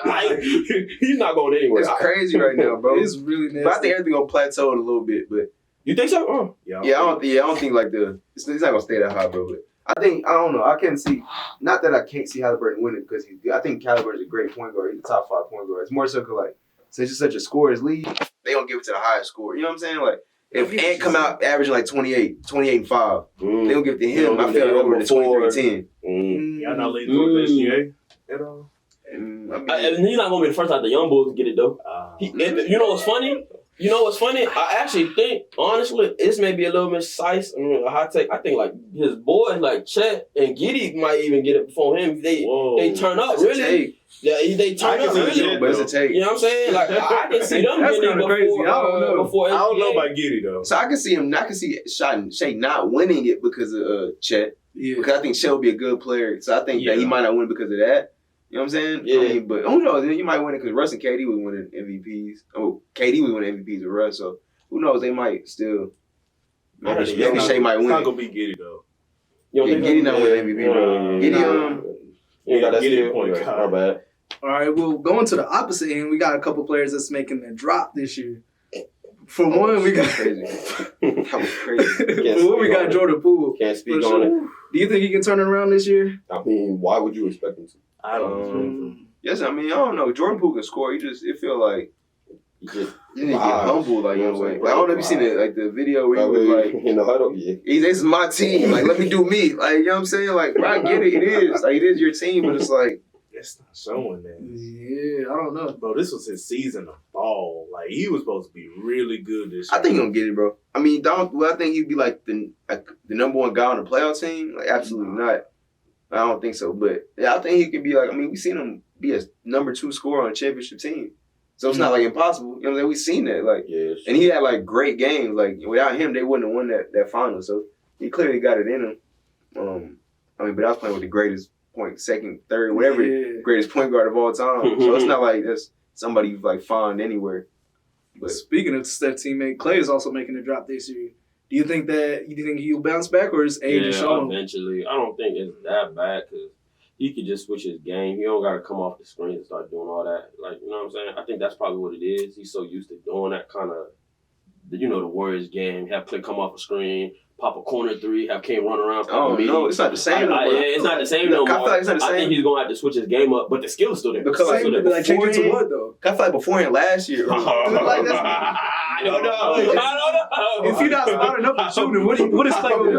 Like, he's not going anywhere. It's crazy right now, bro. It's really nasty. But I think everything gonna plateau in a little bit. But You think so? Oh. yeah, I don't think like it's not gonna stay that high, bro. But I don't know. I can't see. Not that I can't see Halliburton winning because I think Halliburton's a great point guard. He's a top 5 point guard. It's more so 'cause, like since it's such a scorer's league, they gonna give it to the highest score. You know what I'm saying? Like if Ant come out averaging like 28 and 5, they gonna give it to him. I feel like over the 23 and 10. Y'all not leaning towards SGA at all? And, I mean, And he's not going to be the first out the young bulls to get it, though. You know what's funny? I actually think, honestly, this may be a little miscise. I mean, a hot take. I think, like, his boys, like Chet and Giddey might even get it before him. They turn up, it's a really. take. Yeah, they turn I up, can see really. it, but it's a take. You know what I'm saying? Like, I can see them That's getting it kinda before, crazy. I don't know. before I don't know NBA. about Giddey though. So I can see him. I can see Shai not winning it because of Chet. Yeah. Because I think Chet will be a good player. So I think that he might not win because of that. You know what I'm saying? Yeah. I mean, but who knows? You might win it because Russ and KD would win MVPs. Oh, KD would win MVPs with Russ. So who knows? They might still. Maybe Shai might It's not win. gonna be Giddey though. You don't Yeah, think Giddey so? not win MVP, bro. Giddey, You got that Giddey skill. point Okay, guard. my bad. All right, well, going to the opposite end, we got a couple players that's making their drop this year. For one, we got crazy. That was crazy. for one, we got Jordan Poole. Can't For speak sure. on it. Do you think he can turn it around this year? I mean, why would you expect him to? I don't know. Yes, I mean, I don't know. Jordan Poole can score. It feel like He just you need to get humble, like You in know a what way. I'm saying? Like, I don't know if you seen it, like the video where he was like, in the huddle, yeah. this is my team. Like, let me do me. Like, you know what I'm saying? Like, bro, I get it. It is. Like, it is your team, but it's like, It's not showing that. Yeah, I don't know. Bro, this was his season of ball. Like, he was supposed to be really good this year. I think he's gonna get it, bro. I mean, I think he'd be like the number one guy on the playoff team. Like, absolutely not. I don't think so. But yeah, I think he could be like. I mean, we've seen him be a number 2 scorer on a championship team. So it's not like impossible. You know what I'm saying? We've seen that. Like, Yes. and he had like great games. Like, without him, they wouldn't have won that final. So he clearly got it in him. I mean, but I was playing with the greatest second, third, whatever, greatest point guard of all time. So it's not like that's somebody you like find anywhere. But speaking of Steph teammate, Clay is also making a drop this year. Do you think he'll bounce back, or is age Yeah, showing? eventually. I don't think it's that bad because he could just switch his game. He don't got to come off the screen and start doing all that. Like, you know what I'm saying? I think that's probably what it is. He's so used to doing that kind of, the Warriors game. Have Clay come off a screen, pop a corner three, have King run around. Oh, no, it's not the same no more. It's not the same no more. I feel like it's not the same. I think he's going to have to switch his game up, but the skill is still there. Because Same, but like change it to what though? I feel like beforehand last year. Like, that's, I don't know. If you're not spotting up and shooting, what is Clay gonna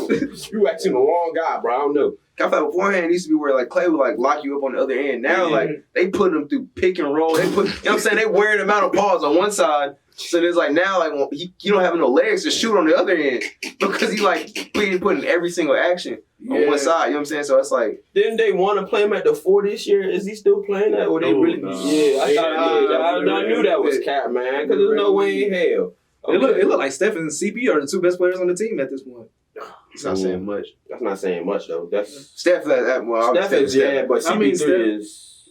do? You asking the wrong guy, bro. I don't know. I feel like beforehand it used to be where like Clay would like lock you up on the other end. Now like they put him through pick and roll. They put, you know what I'm saying? They wearing him out of balls on one side. So there's like now like you don't have no legs to shoot on the other end because he like putting every single action on one side. You know what I'm saying? So it's like, Didn't they want to play him at the 4 this year? Is he still playing that? Or they really? No. Yeah, I knew that was cat, man. Because there's no way in hell. It look like Steph and CP are the 2 best players on the team at this point. it's not saying much. That's not saying much though. That's Steph, Steph is but CP3 I mean, Steph- is.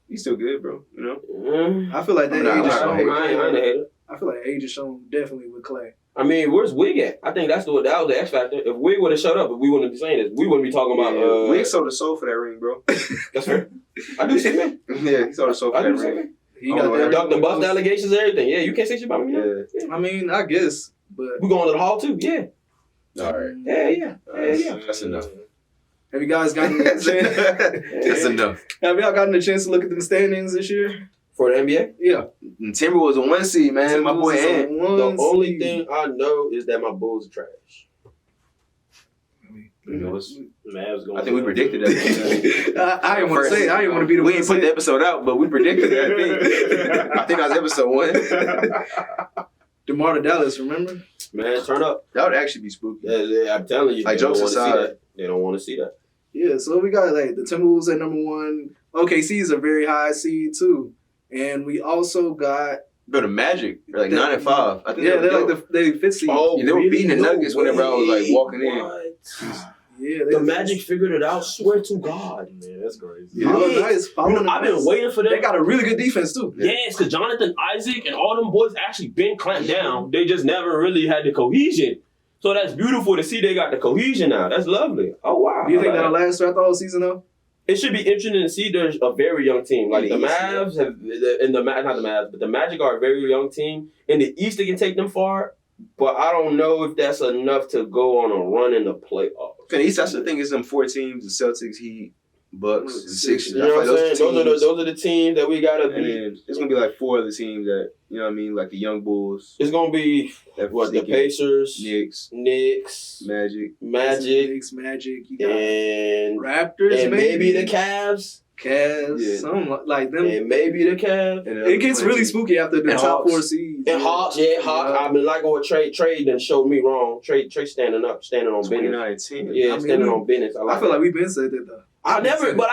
he's still good, bro. You know? I feel like that I'm age is not gonna shown. I ain't a hater. I feel like age is shown definitely with Clay. I mean, where's Wig at? I think that was the X factor. If Wig would have showed up, we wouldn't be saying this. We wouldn't be talking about. Wig sold the soul for that ring, bro. That's fair. I do see that. Yeah, he sold the soul for I that do see ring. that. He Oh, got yeah. that. Duck the bust allegations, everything. Yeah, you can't say shit about me. Yeah. I mean, I guess, but We going to the hall too. Yeah. All right. Yeah. That's enough. have you guys gotten That's enough. Have y'all gotten a chance to look at the standings this year? For the NBA. Yeah. And Timberwolves a 1 seed, man. My boy Ant. The only thing I know is that my Bulls are trash. You know, it's- Mavs going I think we predicted that. I didn't want to say. I didn't want to be the We one ain't to put the say. episode out, but we predicted that. I think that was episode 1. DeMar to Dallas, remember? Man, turn up. That would actually be spooky. Yeah, I'm telling you. Like, they don't jokes wanna see aside. that. They don't want to see that. Yeah, so we got like the Timberwolves at number 1. OKC is a very high seed too. And we also got Bro, the Magic, they're like 9 and 5. I think they're like the 5th seed. Yeah, they were beating the Nuggets whenever I was like walking in. Yeah, The Magic figured it out. Swear to God. Man, that's crazy. Yeah, nice. I've been waiting for them. They got a really good defense too. Yes, because Jonathan Isaac and all them boys actually been clamped down. They just never really had the cohesion. So that's beautiful to see they got the cohesion now. That's lovely. Oh, wow. Do you think I like that'll that. last throughout the whole season though? It should be interesting to see. There's a very young team. Like the In the East, Mavs have, not the Mavs, but the Magic are a very young team. In the East, they can take them far. But I don't know if that's enough to go on a run in the playoffs. In the East, that's the thing. It's them 4 teams: the Celtics, Heat, Bucks, and Sixers. You know what I'm saying? I feel like Those are the teams that we gotta And beat. then it's gonna be like 4 other teams that, you know what I mean, like the Young Bulls, It's gonna be that what the sneaky Pacers, Knicks, Knicks, Magic. Magic, Knicks, Magic. You got and Raptors, maybe the Cavs, Cavs, Yeah. something like them. and maybe the Cavs. And It gets really spooky after the And top Hawks. 4 seeds. And Hawks, yeah, Hawks. I've been liking what Trey done showed me wrong. Trey standing on business. 29 and 10. Yeah, I mean, standing on business. I feel like we've been said that though. I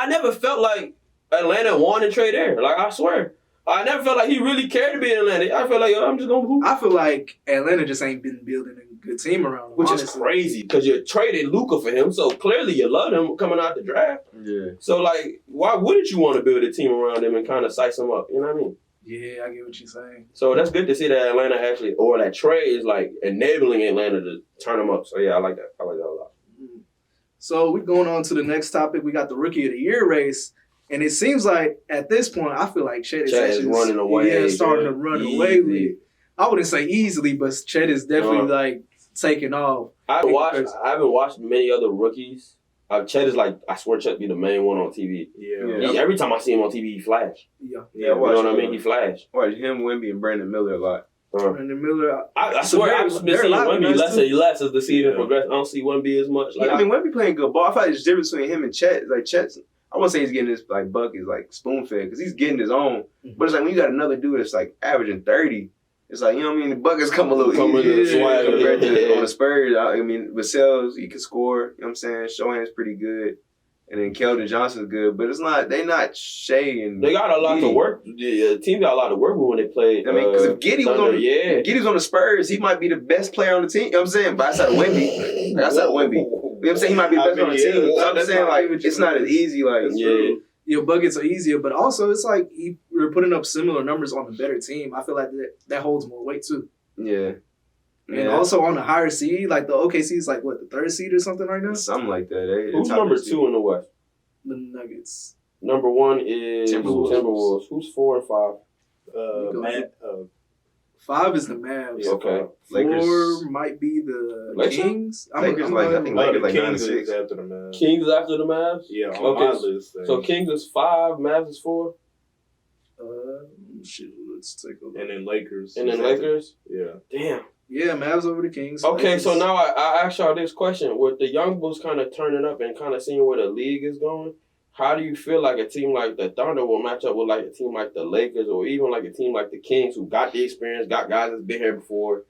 never felt like Atlanta wanted Trey there. Like, I swear. I never felt like he really cared to be in Atlanta. I felt like, I'm just going to hoop. I feel like Atlanta just ain't been building a good team around him, Which is honestly. crazy because you traded Luka for him. So clearly you love him coming out the draft. Yeah. So, like, why wouldn't you want to build a team around him and kind of size him up? You know what I mean? Yeah, I get what you're saying. So that's good to see that Atlanta actually, or that Trey is like enabling Atlanta to turn them up. So yeah, I like that. I like that a lot. So we're going on to the next topic. We got the Rookie of the Year race. And it seems like at this point, I feel like Chet is running away. Yeah, starting to run away with it. I wouldn't say easily, but Chet is definitely like taking off. I haven't watched many other rookies. Chet is like, I swear Chet be the main one on TV. Yeah. Every time I see him on TV, he flash. Yeah. Yeah, You know what I mean? He flash. Watch him, Wemby, and Brandon Miller a lot. Brandon Miller. I swear I've been seeing Wemby less and less as the season progresses. I don't see Wemby as much. Like, I mean, Wemby playing good ball. I feel like there's a difference between him and Chet. Like, Chet's, I wouldn't say he's getting his like buckets like spoon fed because he's getting his own. But it's like when you got another dude that's like averaging 30, it's like, you know what I mean? The buckets come a little easier compared to on the Spurs. I mean, Vassell's, he can score. You know what I'm saying? Shohan's pretty good. And then Keldon Johnson's good. But they not Shai and They got a lot to work. The team got a lot to work with when they play. I mean, because if Giddey was on the Spurs, he might be the best player on the team. You know what I'm saying? But outside of Wemby. You know what I'm saying? He might be the best player on the team. So I'm saying, like, it's not as easy. Like, your buckets are easier, but also it's like we're putting up similar numbers on a better team. I feel like that holds more weight too. Yeah. And also on the higher seed, like the OKC is like what, the 3rd seed or something right now? Something like that. Who's number 2 in the West? The Nuggets. Number 1 is Timberwolves. Who's 4 and 5? 5 is the Mavs. Yeah, okay. 4 might be the Kings. I think Lakers like 9 and 6 after the Mavs. Kings after the Mavs? Yeah, on my list. So Kings is 5, Mavs is 4? Let's take a look. And then Lakers. Yeah. Damn. Yeah, Mavs over the Kings. Okay, Lakers. so now I ask y'all this question. With the young Bulls kind of turning up and kind of seeing where the league is going, how do you feel like a team like the Thunder will match up with like a team like the Lakers or even like a team like the Kings who got the experience, got guys that's been here before,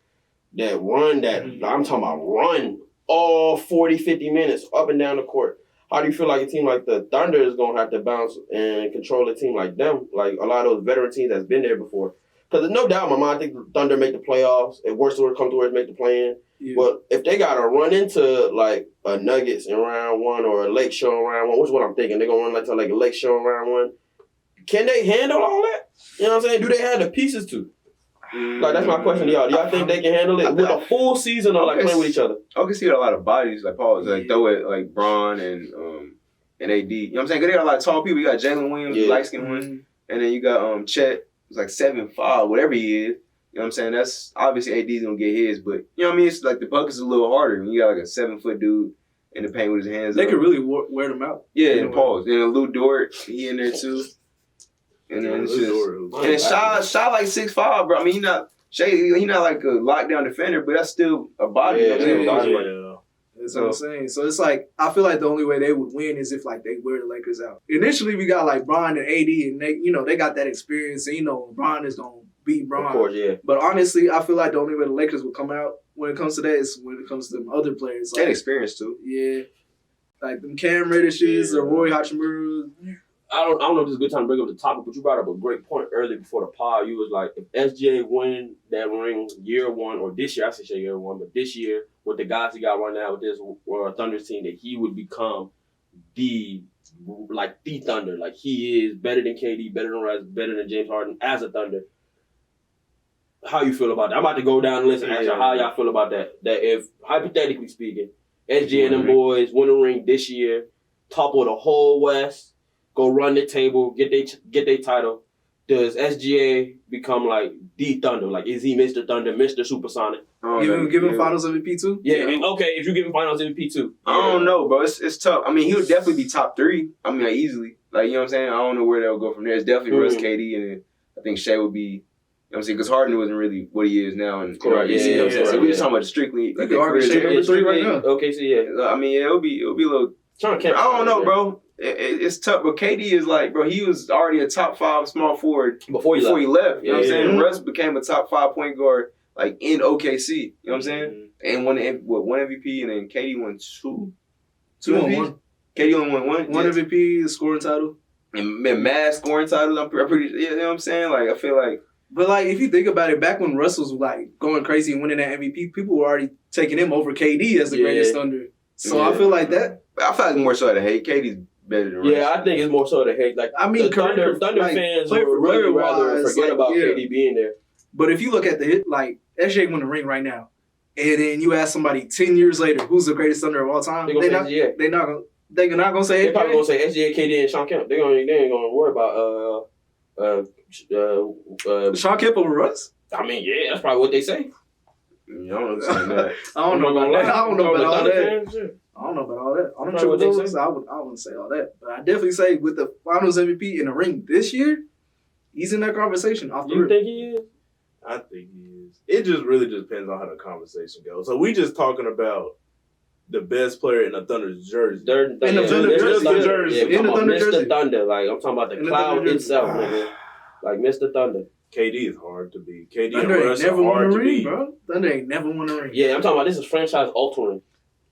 that I'm talking about run all 40, 50 minutes up and down the court? How do you feel like a team like the Thunder is going to have to bounce and control a team like them, like a lot of those veteran teams that's been there before? Because there's no doubt in my mind, I think the Thunder make the playoffs. If worst order comes to worst, make the play-in. Yeah. But if they got to run into like a Nuggets in round 1 or a Lake Show in round 1, which is what I'm thinking, they're going to run like a Lake Show in round 1. Can they handle all that? You know what I'm saying? Do they have the pieces to? Like, that's my question to y'all. Do y'all think they can handle it with a full season of like playing with each other? I can see a lot of bodies, like Paul, like throw it like Bron and AD. You know what I'm saying? Because they got a lot of tall people. You got Jalen Williams, light skinned one, and then you got Chet, who's like 7'5", whatever he is. You know what I'm saying? That's obviously AD's gonna get his, but you know what I mean? It's like the buckets is a little harder when you got like a 7-foot dude in the paint with his hands They up. could really wear them out. Yeah, and pause. And Lou Dort, he in there too. And then it's just Shai like 6'5", bro. I mean, he not like a lockdown defender, but that's still a body. That's what I'm saying. So it's like, I feel like the only way they would win is if like they wear the Lakers out. Initially, we got like Bron and AD, and they got that experience, and Bron is gonna beat Bron. Of course, yeah. But honestly, I feel like the only way the Lakers will come out when it comes to that is when it comes to them other players. Like, and experience too. Yeah, like them Cam Reddishes or Roy Hachimura. I don't know if this is a good time to bring up the topic, but you brought up a great point earlier before the pod. You was like, if SGA win that ring year 1, or this year, I should say year 1, but this year, with the guys he got right now with this Thunder team, that he would become the Thunder. Like, he is better than KD, better than Russ, better than James Harden as a Thunder. How you feel about that? I'm about to go down the list and ask y'all how y'all feel about that. That if, hypothetically speaking, SGA and them boys win a ring this year, topple the whole West, go run the table, get their title. Does SGA become like the Thunder? Like, is he Mr. Thunder, Mr. Supersonic? Give him Finals MVP too? Yeah. Okay, if you give him Finals MVP too. I don't know, bro. It's tough. I mean, he would definitely be top 3. I mean, like, easily. Like, you know what I'm saying? I don't know where they'll go from there. It's definitely Russ, KD, and I think Shai would be. You know what I'm saying? Because Harden wasn't really what he is now. And correct. So we're just talking about strictly. Like, Shai number 3 right now. Okay, so yeah. I mean, it'll be a little. I don't know, bro. It's tough, but KD is like, bro, he was already a top 5 small forward before he left. You know what I'm saying? Russ became a top 5 point guard like in OKC. You know what I'm saying? And won one MVP, and then KD won 2 MVPs. KD only won 1. One MVP, the scoring title, and mad scoring titles. I'm pretty. You know what I'm saying? Like, I feel like. But like, if you think about it, back when Russ was like going crazy and winning that MVP, people were already taking him over KD as the greatest Thunder. So I feel like that. I feel like more so to hate. KD's better than Russ. Yeah, I think it's more so to hate. Like, I mean, the Thunder fans would really rather forget about KD being there. But if you look at the hit, like, SGA won the ring right now, and then you ask somebody 10 years later who's the greatest Thunder of all time, they're not gonna say SGA. They're probably gonna say SGA, KD, and Sean Kemp. They ain't gonna worry about Sean Kemp over Russ. I mean, yeah, that's probably what they say. I don't understand that. I don't know about that. I don't know about all that. I don't know about all that. I don't know what they say. I wouldn't say all that. But I definitely say with the Finals MVP in the ring this year, he's in that conversation. You think he is? I think he is. It just really depends on how the conversation goes. So we just talking about the best player in the Thunder's jersey. In the Thunder jersey. Yeah, In the Thunder jersey. Mr. Thunder. Like, I'm talking about the In the cloud Thunder jersey. itself, nigga. Like, Mr. Thunder. KD is hard to beat. KD Thunder and ain't Russ never are won a hard to ring, beat. bro. Thunder ain't never won a ring. Yeah, I'm talking about this is franchise altering.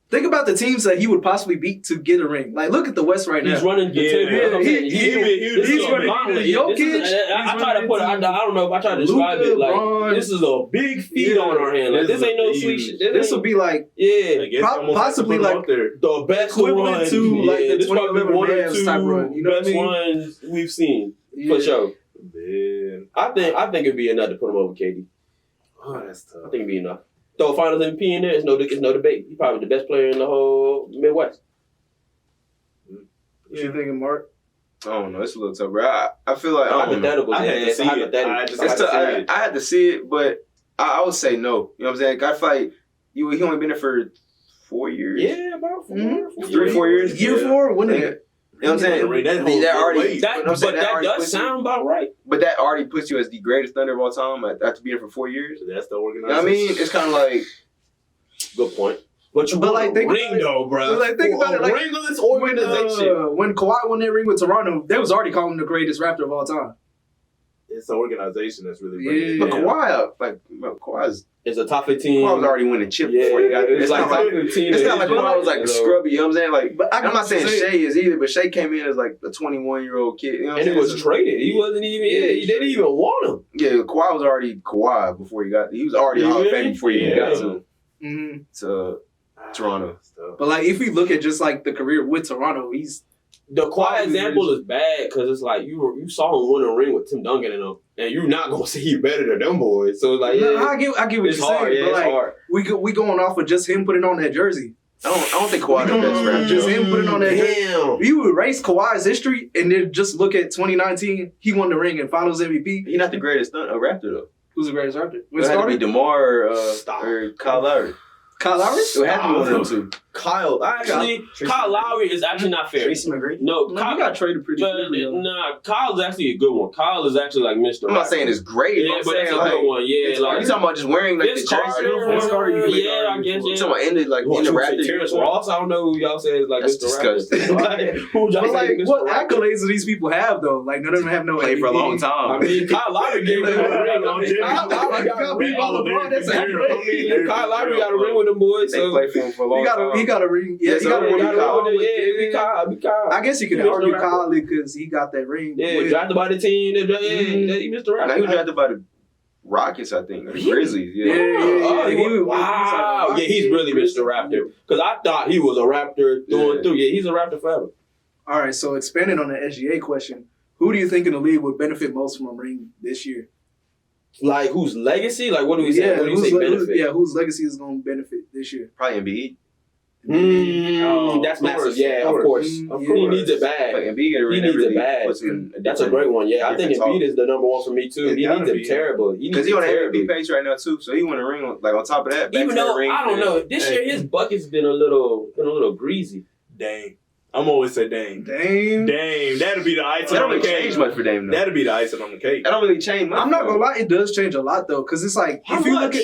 Think about the teams that he would possibly beat to get a ring. Like, look at the West right now. He's running the Yeah, table. That's what I'm saying. he's running Jokic. I try to put it. I don't know if I try to describe Luka, it. Like, Bron. this is a big feat on our hand. Like, this ain't no sweet shit. This will be like Yeah, possibly like the best equivalent run to, like, the this probably 2011 one or Mavs two type run, you know what I best mean? runs we've seen yeah. for sure. Man. I think it'd be enough to put him over KD. Oh, that's tough. I think it'd be enough. Throw a Finals MVP in there. It's no debate. He's probably the best player in the whole Midwest. What you thinking, Mark? I don't know. It's a little tough, bro. I feel like I don't know. Hypothetical. I had to see it. I had to see it, but I would say no. You know what I'm saying? I feel like he only been there for 4 years. Yeah, about 4 years. Year 4? When Yeah. did You know what I'm saying? That already, That does sound about right. But that already puts you as the greatest Thunder of all time after being there for 4 years. That's the You organization. know what I mean? It's kind of like Good point. But like, think ring about it. though, bro. So, like, think about it, like, ring of this organization. when Kawhi won that ring with Toronto, they was already calling him the greatest Raptor of all time. It's the organization that's really Yeah. but Kawhi's It's a top 15. Kawhi was already winning chips Yeah, before he got there. it's like top 15. It's not like Kawhi was like scrubby. You know what I'm saying? Like, But I'm not saying Shai is either, but Shai came in as like a 21-year-old kid. You know what And I'm he saying? was traded. He wasn't even. Yeah, he didn't even want him. Yeah, Kawhi was already Kawhi before he got there. He was already Hall of Fame before he got to Toronto. But like, if we look at just like the career with Toronto, he's The Kawhi example is bad because it's like you saw him win a ring with Tim Duncan and them, and you're not gonna say he's better than them boys. So it's like, yeah, I get what it's you're hard. saying. Yeah, But it's like, hard. we going off of just him putting on that jersey. I don't think Kawhi the best rapper. Just him putting on that jersey. Damn. You erase Kawhi's history and then just look at 2019. He won the ring and Finals MVP. He's not the greatest Raptor though. Who's the greatest Raptor? It had to be DeMar or Kyle Lowry. Kyle Lowry? It had to be one of them two. Kyle Lowry is actually not fair. Tracy McGrady. No, No, Kyle he got traded pretty quickly. Nah, Kyle's actually a good one. Kyle is actually like Mr. I'm not saying it's great. Yeah, I'm but saying that's a like, good one. Yeah, you like talking about just wearing like Vince the jersey uniform? Vince Carter, you can make yeah, I arguments guess. for. You talking about in the Raptor Terrence uniform? Ross? I don't know who y'all say is like That's Mr. Raptor. disgusting. Like, who y'all But say like, is Mr. what Raptor? accolades do these people have though? Like, none of them have no Played for a MVP. long time. I mean, Kyle Lowry gave him a ring on it. Kyle Lowry got beat by LeBron. That's an accolade. I mean, Kyle Lowry got a ring with them boys. They So played for him for a long time. He got a ring. Yeah, he got a ring. Be Kyle. I guess you could He Mr. argue Raptor. Kyle because he got that ring. Yeah, with- drafted by the team. He Mr. I know he was Raptor. drafted by the Rockets, I think. Or the Grizzlies. Yeah. Oh, he was- wow. Yeah, he's really Mr. Raptor. Because I thought he was a Raptor through and through. Yeah, he's a Raptor forever. All right, so expanding on the SGA question, who do you think in the league would benefit most from a ring this year? Like, whose legacy? Like, what do we say? What do you say benefit? Whose legacy is going to benefit this year? Probably Embiid. That's of massive. course, Yeah, of course. Of He course. needs it Like bad. Embiid He needs it bad. That's a great one. Yeah, I think different Embiid is the number one for me too. It He gotta needs it be. terrible. He needs Because he it on the terribly. MVP pace right now too, so he won a ring. Like on top of that, Even though I don't know, this year his bucket's been a little greasy. Dame. I'm always say Dame. Dame. That'd be the icing That on don't the really cake. change much for Dame though. That'd be the icing on the cake. That don't really change much. I'm not gonna lie, it does change a lot though, because it's like How if you much?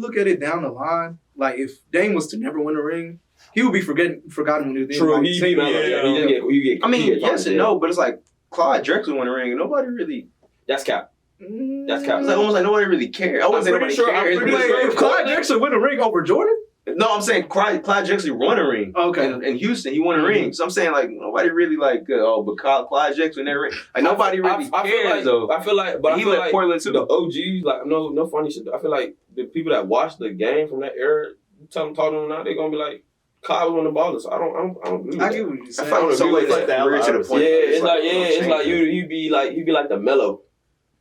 look at it down the line, like if Dame was to never win a ring, he would be forgotten when he did. True, Like, he take- be you get. I mean, he get yes and yeah. no, but it's like Clyde Drexler won a ring, and nobody really. That's cap. That's cap. It's like almost like nobody really cared. I wouldn't say nobody cares. Wait, if Clyde Drexler win a ring over Jordan? No, I'm saying Clyde Drexler won a ring. Okay. In Houston, he won a ring. So I'm saying like nobody really like but Clyde Drexler never ring. Like nobody really cares though. I feel like, but I he feel left like Portland too. the OGs, like no funny shit. I feel like the people that watch the game from that era, you tell them talk to them now, they're gonna be like, Kyle was on the ballers. So I don't agree with I that. get what you're I saying. feel like so agree with like that. we're to the point. Yeah, it's like you. you'd be like the mellow,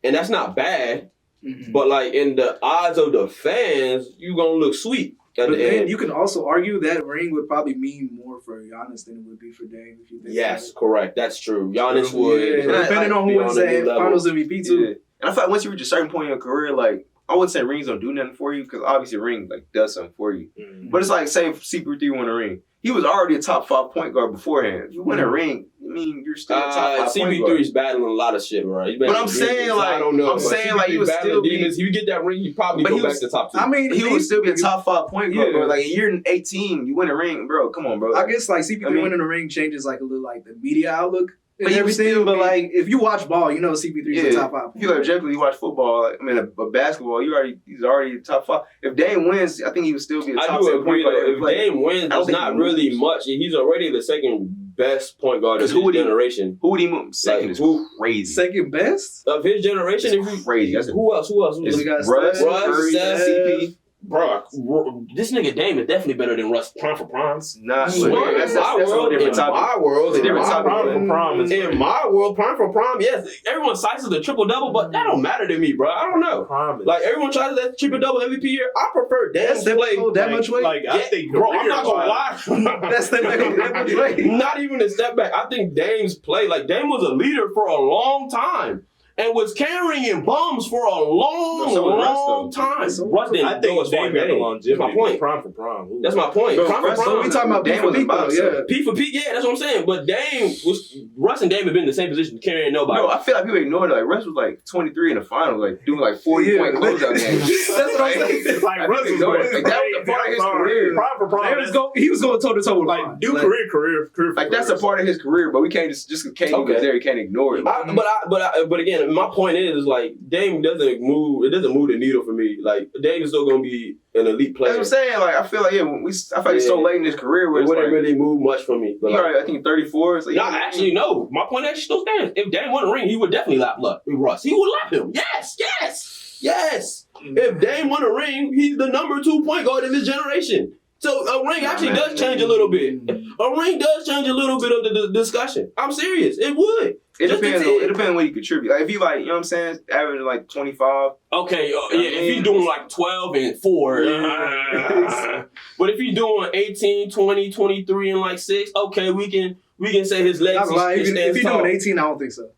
and that's not bad. Mhm. But like in the eyes of the fans, you gonna look sweet at But the then end. you can also argue that ring would probably mean more for Giannis than it would be for Dame if you think Yes, about correct. That's true. Giannis it. would. Yeah, depending on who be wins on a new that level. Finals MVP too. Yeah. And I feel like once you reach a certain point in your career, like I wouldn't say rings don't do nothing for you because obviously a ring like does something for you. But it's like say CP3 won a ring. He was already a top 5 point guard beforehand. You win a ring, mean you're still a top 5 point guard. CP3's battling a lot of shit, bro. But I'm saying, like, I don't know. I'm saying, like, he would still be. Demons. If you get that ring, you probably go back to top 2. I mean, He would still be a top 5 point guard, Yeah. bro. Like, a year in 18, you win a ring, bro. Come on, bro. I guess like CP3 I mean- winning the ring changes like a little like the media outlook and But he would everything. still But be- like if you watch ball, you know CP3 is a top 5. If you like objectively, you watch football. Like, I mean, a basketball. He's already top 5. If Dame wins, I think he would still be a I top do 10 agree point guard. though. every If play. Dame wins, I don't it's think not he really moves. much. He's already the second best point guard of Because who his would he- generation. Who would he move? Second Like, is who- crazy. Second best? Of his generation, It's if you, crazy. That's who else? It's We got Russ, Steph, Curry, Steph, CP. Bro, this nigga Dame is definitely better than Russ prime for prime. Not In my world, different topic. it's a different topic. Prime for prime is In my world, prime for prime, yes, everyone cites the triple double, but that don't matter to me, bro. I don't know. prime is- Like everyone tries that triple double MVP year. I prefer Dame's play. that much weight? Like, I Yeah, think bro, I'm not gonna career-wise- lie. That's that much weight. Not even a step back. I think Dame's play, like Dame was a leader for a long time and was carrying bums for a long, So was Russ, long though. time. So Russ didn't I go think as far Dame as got the Dame. longevity. That's my point. Prime for prime. Ooh. That's my point. Bro, Prime for Russ- prime. We talking about Dame P for was P about though, himself. yeah. P for P, yeah, that's what I'm saying. But Russ and Dame have been in the same position, carrying nobody. Bro, I feel like people ignore it. Like, Russ was like 23 in the finals, like doing like 40-point closeout games. That's what I'm saying. It's like I Russ think was they know going. it. Like, that was a part of his career. Prime for prime. He was going toe to toe with Like, Bond. do Like, career. Like, that's a part of his career, but we can't just because KD was Okay. there, you can't ignore it. But again, my point is like Dame doesn't move. It doesn't move the needle for me. Like Dame is still gonna be an elite player. That's what I'm saying. Like, I feel like, I feel like he's so late in his career where It it's wouldn't like, really move much for me. But he like, already, I think 34. So no, actually, no. My point actually still stands. If Dame won a ring, he would definitely lap Russ. He would lap him. Yes. If Dame won a ring, he's the number 2 point guard of his generation. So a ring actually does change a little bit. A ring does change a little bit of the discussion. I'm serious. It would. It Just depends. a tad. It depends on what you contribute. Like, if you like, you know what I'm saying, averaging like 25. Okay, if he's doing like 12 and 4. But if he's doing 18, 20, 23 and like 6, okay, we can say his legs. Not lying. If you're doing 18, I don't think so.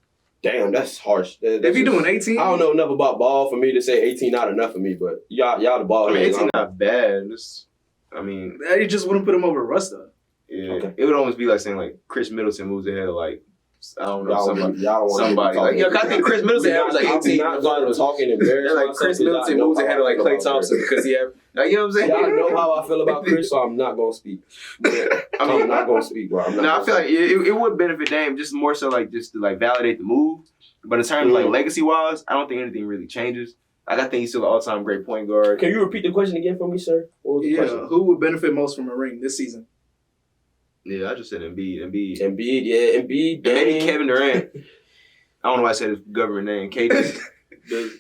Damn, that's harsh. If you're doing 18, I don't know enough about ball for me to say 18 not enough for me, but y'all the ball. I mean, heads. 18 not bad. you just wouldn't put him over Russ though. Yeah. Okay. It would almost be like saying like Chris Middleton moves ahead of like, I don't know, Y'all somebody. don't want Somebody. Like, yo, I think Chris Middleton averaged like 18. I'm not talking embarrassed. They're like Chris Middleton moves ahead of like Klay Thompson because he have, like, you know what I'm saying? Y'all know how I feel about Chris, so I'm not gonna speak. I'm not gonna speak, bro. I'm not No, I gonna feel like speak. it would benefit Dame just more so like just to like validate the move. But in terms of like legacy wise, I don't think anything really changes. Like, I think he's still an all time great point guard. Can you repeat the question again for me, sir? What was the question? Who would benefit most from a ring this season? Yeah, I just said Embiid. Embiid, yeah, Embiid. Maybe Dame. Kevin Durant. I don't know why I said his government name. KD.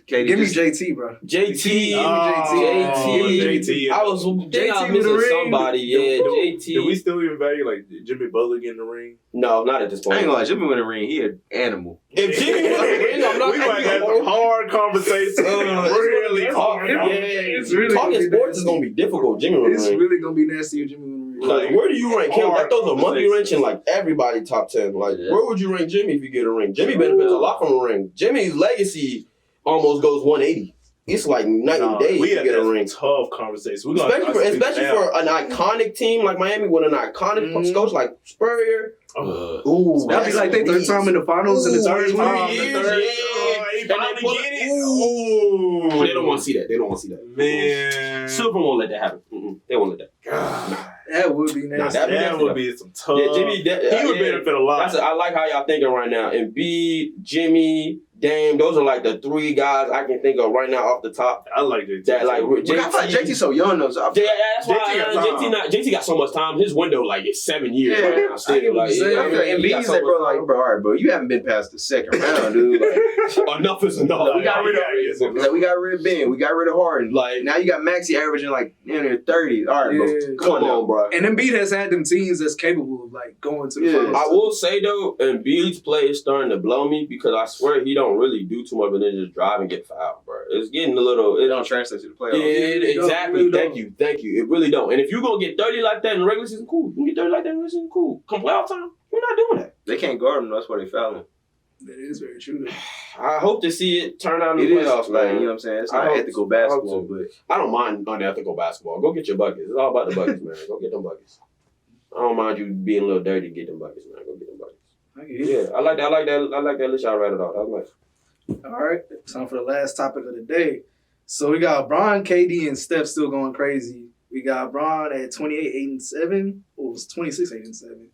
Give me JT, bro. JT. JT. I was JT missing with the ring. somebody. Yeah, JT. Do we still even value like Jimmy Butler getting the ring? No, not at this I point. ain't gonna lie, Jimmy win a ring. He an animal. If Jimmy won the ring, I'm not. We might have some hard conversations. Really tough. It's really Talking gonna be sports is nasty. gonna be difficult. Jimmy won the It's ring. really gonna be nasty if Jimmy win the ring. Like, where do you rank him? That throws a monkey conversation. wrench in like everybody top 10. Like, Yeah. where would you rank Jimmy if you get a ring? Jimmy benefits a lot from a ring. Jimmy's legacy almost goes 180. It's like night and day we to had get a a ring. tough conversation. Especially for an iconic team like Miami with an iconic coach like Spurrier. Ooh, That'd be like they third time in the finals and the third Ooh, time. years, he And they finally pull get it. Ooh. They don't want to see that. They don't want to see that. Man. Silver won't let that happen. They won't let that. God. That would be nasty. Nah, That would be some tough. Yeah, Jimmy. He would benefit a lot. I like how y'all thinking right now. Embiid, Jimmy, Dame. Those are like the 3 guys I can think of right now off the top. I like JT. That like But I feel like JT's so young though. So I feel Yeah, that's why JT got JT got so much time. His window like is 7 years Yeah, right now. I Still, get what like, you're saying. I feel like he got Embiid's so like, bro, much like, bro, all right, bro, you haven't been past the second round, dude. Like, enough is enough. we got rid of Yeah. we got rid of Ben, we got rid of Harden. Like, Now you got Maxey averaging like in their 30s. All right, Yeah. bro, come on, bro. And Embiid has had them teams that's capable of like going to the Yeah. finals. I will say though, Embiid's play is starting to blow me because I swear he don't really do too much, but then just drive and get fouled, bro. It's getting a little. It don't translate to the playoffs. Exactly. Really Thank you. It really don't. And if you gonna get 30 like that in the regular season, cool. You can get 30 like that in the regular season, cool. Come playoff time, you're not doing that. They can't guard him. That's why they foul him. That is very true. Though. I hope to see it turn out in It the is, playoffs, like, man. you know what I'm saying? It's I not hope ethical so. I hope basketball, so. but I don't mind unethical basketball. Go get your buckets. It's all about the buckets, man. Go get them buckets. I don't mind you being a little dirty. Get them buckets, man. Go get them buckets. Yeah, I like that list y'all ratted out. I was like, All right, time for the last topic of the day. So we got Bron, KD, and Steph still going crazy. We got Bron at 28-8-7. Well, it was 26-8-7.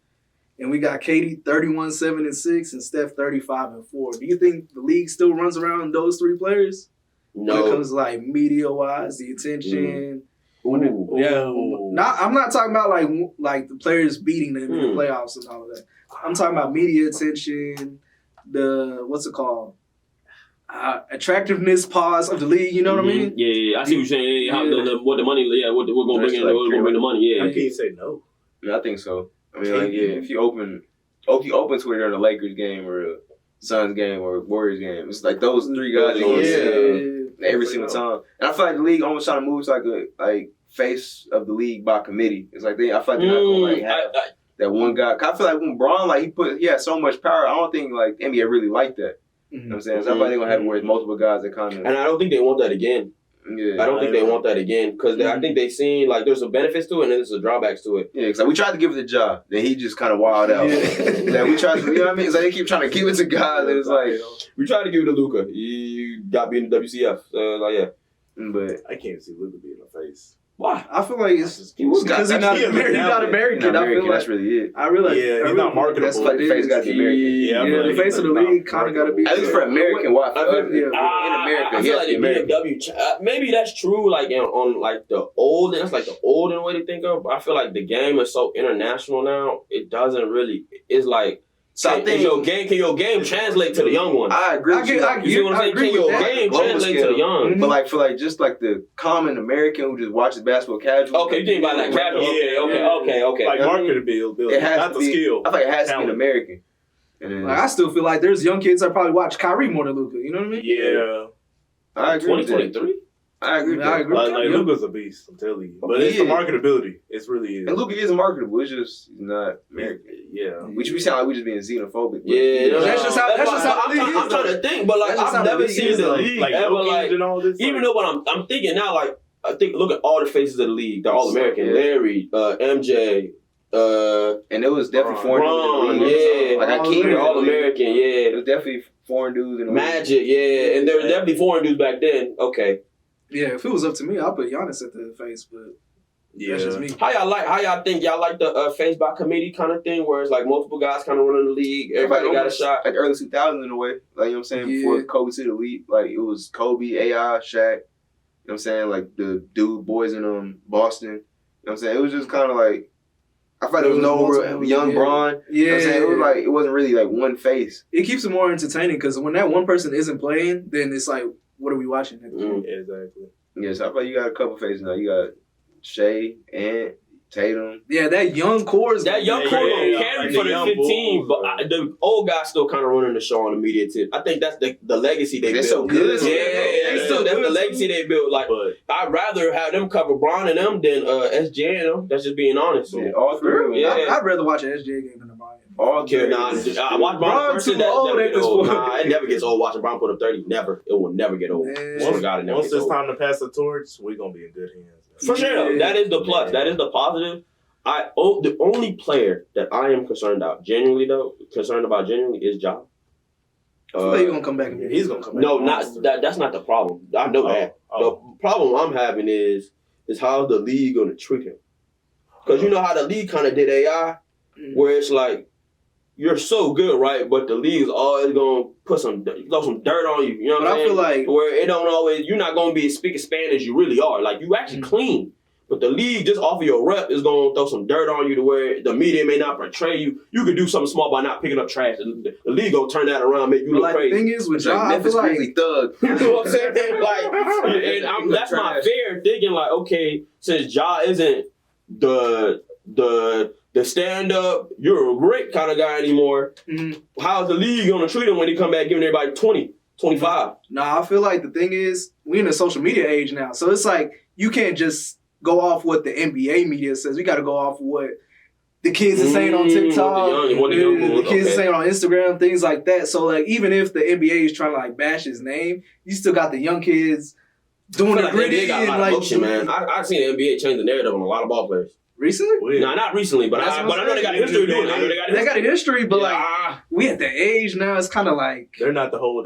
And we got KD 31-7-6 and Steph 35-4. Do you think the league still runs around those three players? When it no. comes to like media wise, the attention. Ooh. I'm not talking about like the players beating them in the playoffs and all of that. I'm talking about media attention, the what's it called? Attractiveness pause of the league. You know what I mean? Yeah, I see what you're saying. Yeah, what the money? Yeah, what we're gonna bring in? We're gonna bring the money. Yeah. How can you say no? I think so. I mean, like, yeah, if you open Twitter during a Lakers game or a Suns game or a Warriors game, it's like those three guys are going to see every single time. And I feel like the league almost trying to move to like face of the league by committee. It's like I feel like they're not going to have that one guy. I feel like when Bron, like he had so much power, I don't think like the NBA really like that. You know what I'm saying? So I feel like they're going to have to work with multiple guys that kind of. And I don't think they want that again. Yeah, I don't think they want that again because I think they seen like there's some benefits to it and there's some drawbacks to it. Yeah, because like, we tried to give it to Ja, then he just kind of wild out. Like we tried to, you know what I mean? It's like they keep trying to give it to guys, and it's like we tried to give it to Luka. You got beat in the WCF, but I can't see Luka being in the face. Why? I feel like it's because he's not American. I feel like that's really it. I realize. Yeah, he's not marketable. That's like the face got to be American. Yeah, the face of the league kind of got to be. At least for American, why? In America, I feel like the BMW. Maybe that's true. Like on like the old, that's like the olden way to think of. But I feel like the game is so international now. It doesn't really. It's like. So can your game translate to the young ones? I agree. You see what I'm saying? Can your game translate to the young? But like for like just like the common American who just watches basketball casual. Okay, you think about like casual? Okay. Like marketability, not the skill. I think it has to be an American. Like, I still feel like there's young kids that probably watch Kyrie more than Luka. You know what I mean? Yeah. I agree. 2023. I agree. Like Luka's a beast, I'm telling you. But it's the marketability. It really is. And Luka is marketable. It's just not American. Yeah. We sound like we just being xenophobic. Yeah. That's just how I'm trying to think, but like I've never seen the league ever like and all this. even though what I'm thinking now, like I think look at all the faces of the league. They're all American. Larry, MJ, and it was definitely foreign dudes in the league. Yeah. Like Hakeem, They're all American. It Yeah. was definitely foreign dudes in the Magic. Yeah. And there were definitely foreign dudes back then. Okay. Yeah, if it was up to me, I'd put Giannis at the face, but that's just me. How y'all think y'all like the face by committee kind of thing, where it's like multiple guys kind of running the league, everybody got a shot, like early 2000s in a way. Like you know what I'm saying, before Kobe to the league, like it was Kobe, AI, Shaq. You know what I'm saying, like the dude boys in Boston. You know what I'm saying, it was just kind of like I felt like there was no real young Bron. You know what I'm saying, it was like it wasn't really like one face. It keeps it more entertaining because when that one person isn't playing, then it's like, what are we watching? Exactly. Yeah, so I feel like you got a couple faces now. You got Shai, Ant, Tatum. Yeah, that young core is gonna carry for the 15, but the old guys still kind of running the show on the media tip. I think that's the legacy they built. So good. That's the legacy they built. Like, I'd rather have them cover Bron and them than SJ and them. That's just being honest. Yeah, all three. I'd rather watch an SJ game than a Bron. All three. I watch Bron first. It never gets old watching Bron put up 30. Never. It will never get old. Once it's time to pass the torch, we're gonna be in good hands. For sure. That is the plus. That is the positive. The only player that I am concerned about, genuinely, is Ja. I feel like he's gonna come back. He's gonna come back. No, that's not the problem. I know that. The problem I'm having is how the league gonna treat him. Because you know how the league kind of did AI, where it's like you're so good, right? But the league is always gonna throw some dirt on you. You know what I'm saying? I feel like where it don't always, you're not gonna be as speak as Spanish as you really are. Like you actually clean. But the league, just off of your rep, is going to throw some dirt on you to where the media may not portray you. You could do something small by not picking up trash. The league going to turn that around, make you look crazy. The thing is with Ja, I feel like thug. You know what I'm saying? Like, that's my fear, thinking like, okay, since Ja isn't the stand-up, you're a great kind of guy anymore, how's the league going to treat him when he come back giving everybody 20, 25? Nah, I feel like the thing is, we in a social media age now. So it's like, you can't just go off what the NBA media says. We got to go off what the kids are saying on TikTok, the kids are saying on Instagram, things like that. So like, even if the NBA is trying to like bash his name, you still got the young kids doing the gritty and like emotion, man. I've seen the NBA change the narrative on a lot of ball players. Recently? Nah, not recently, but That's I what I'm know they got a saying. history doing it. They got a history, but like like, we at the age now, it's kind of like They're not all of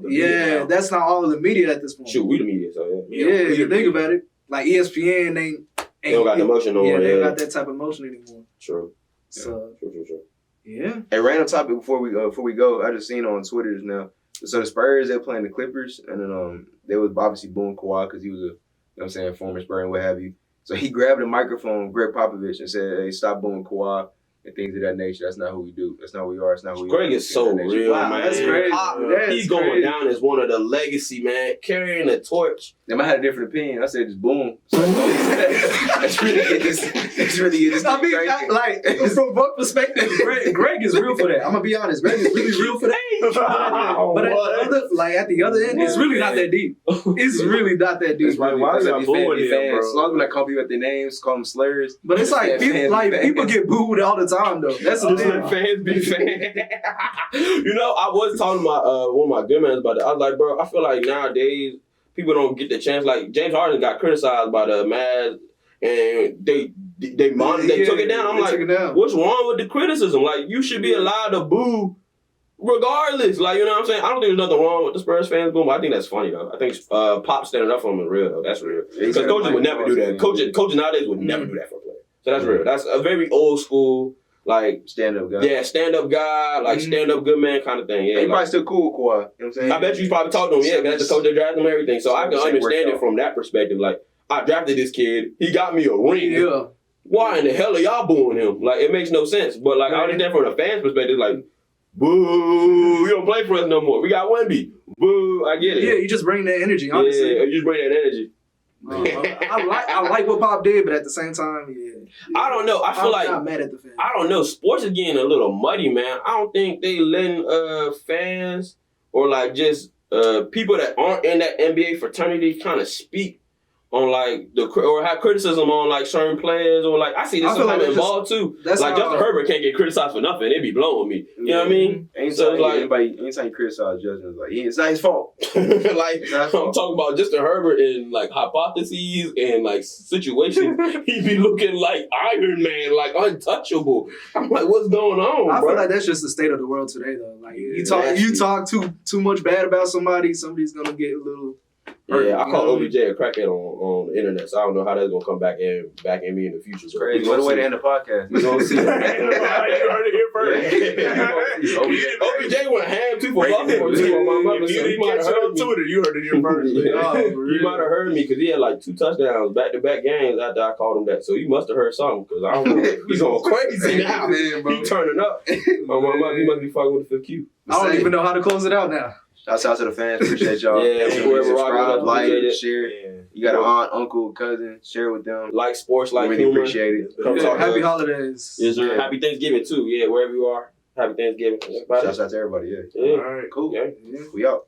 the media yeah, now. that's not all of the media at this point. shoot, we the media, so Yeah, if you think about it, like ESPN ain't They don't got the emotion no yeah, more. they Yeah, don't got that type of emotion anymore. True. So True. yeah, A random topic before we go, I just seen on Twitter just now. So the Spurs, they're playing the Clippers, and then they was obviously booing Kawhi because he was a, you know what I'm saying, former Spur and what have you. So he grabbed a microphone, Greg Popovich, and said, "Hey, stop booing Kawhi and things of that nature. That's not who we do. That's not who we are. That's not who we are." Greg is so real, wow, man. that's crazy. That's He's going crazy. down as one of the legacy, man, carrying the torch. They might have a different opinion. I said just boom. So let's really get this. Let's really get this. I mean, crazy. like from both perspectives, Greg is real for that. I'm gonna be honest, Greg is really real for that. But at the other end, it's really not that deep. It's really not that deep. That's right. Why is y'all booing him, bro? As long as we not call people at their names, call them slurs. But it's like people get booed all the time though. That's the Just thing. let fans be fans. You know, I was talking to one of my good men about that. I was like, bro, I feel like nowadays people don't get the chance. Like James Harden got criticized by the Mavs, and they took it down. I'm like, what's wrong with the criticism? Like, you should be allowed to boo regardless. Like, you know what I'm saying? I don't think there's nothing wrong with the Spurs fans booing, but I think that's funny though. I think Pop standing up for him is real though. That's real. Because coaches would never do that. Coaches nowadays would never do that for a player. So that's real. That's a very old school, like, stand-up guy. yeah, stand-up guy, like stand-up good man kind of thing. Yeah, He like, probably still cool with Kawhi. You know what I'm saying? I bet you probably talked to him, yeah, because that's the coach that drafted him and everything. So I can Same understand workout. it from that perspective. Like, I drafted this kid, he got me a ring. Yeah. Why in the hell are y'all booing him? Like, it makes no sense. But like, I understand from the fans' perspective, like, boo, you don't play for us no more. We got Wemby. Boo, I get it. Yeah, you just bring that energy, honestly. Yeah, you just bring that energy. I like what Pop did, but at the same time, yeah. I don't know. I feel I'm like not mad at the fans. I don't know. Sports is getting a little muddy, man. I don't think they letting fans or like just people that aren't in that NBA fraternity kind of speak on like or have criticism on like certain players or like I see this I feel sometimes like in ball too. that's Like how- Justin Herbert can't get criticized for nothing. They be blowing me. You know what I mean? So it's like anytime you criticize judges, it's like, yeah, it's not his fault. like I'm talking about Justin Herbert in like hypotheses and like situations. He be looking like Iron Man, like untouchable. I'm like, what's going on, I bro? feel like that's just the state of the world today, though. Like Yeah, you talk too much bad about somebody, somebody's gonna get a little. Yeah, I call You know? OBJ a crackhead on the internet, so I don't know how that's gonna come back in me in the future. So Crazy. What a way to end the podcast. We gonna see. You heard it here first. OBJ went ham too for Baltimore too. On my mother, If you so he didn't might catch have it heard on me. Twitter, you heard it here first. man. Oh, for He real. might have heard me because he had like 2 touchdowns back-to-back games after I called him that. So he must have heard something because I don't know. He's going crazy now. Man, bro. He turning up. Oh my mother, he must be fucking with the 5Q. I don't even know how to close it out now. Shouts out to the fans. Appreciate y'all. Yeah, whoever rocking subscribe, with us, like, appreciate it. share. Yeah. You got an aunt, uncle, cousin. Share with them. Like sports, like We really humor. appreciate it. Come Yeah, talk to happy us. holidays. Yes, sir. Yeah. Happy Thanksgiving too. Yeah, wherever you are. Happy Thanksgiving. Shouts out to everybody. Yeah. Yeah. All right. Cool. Yeah. Yeah. We out.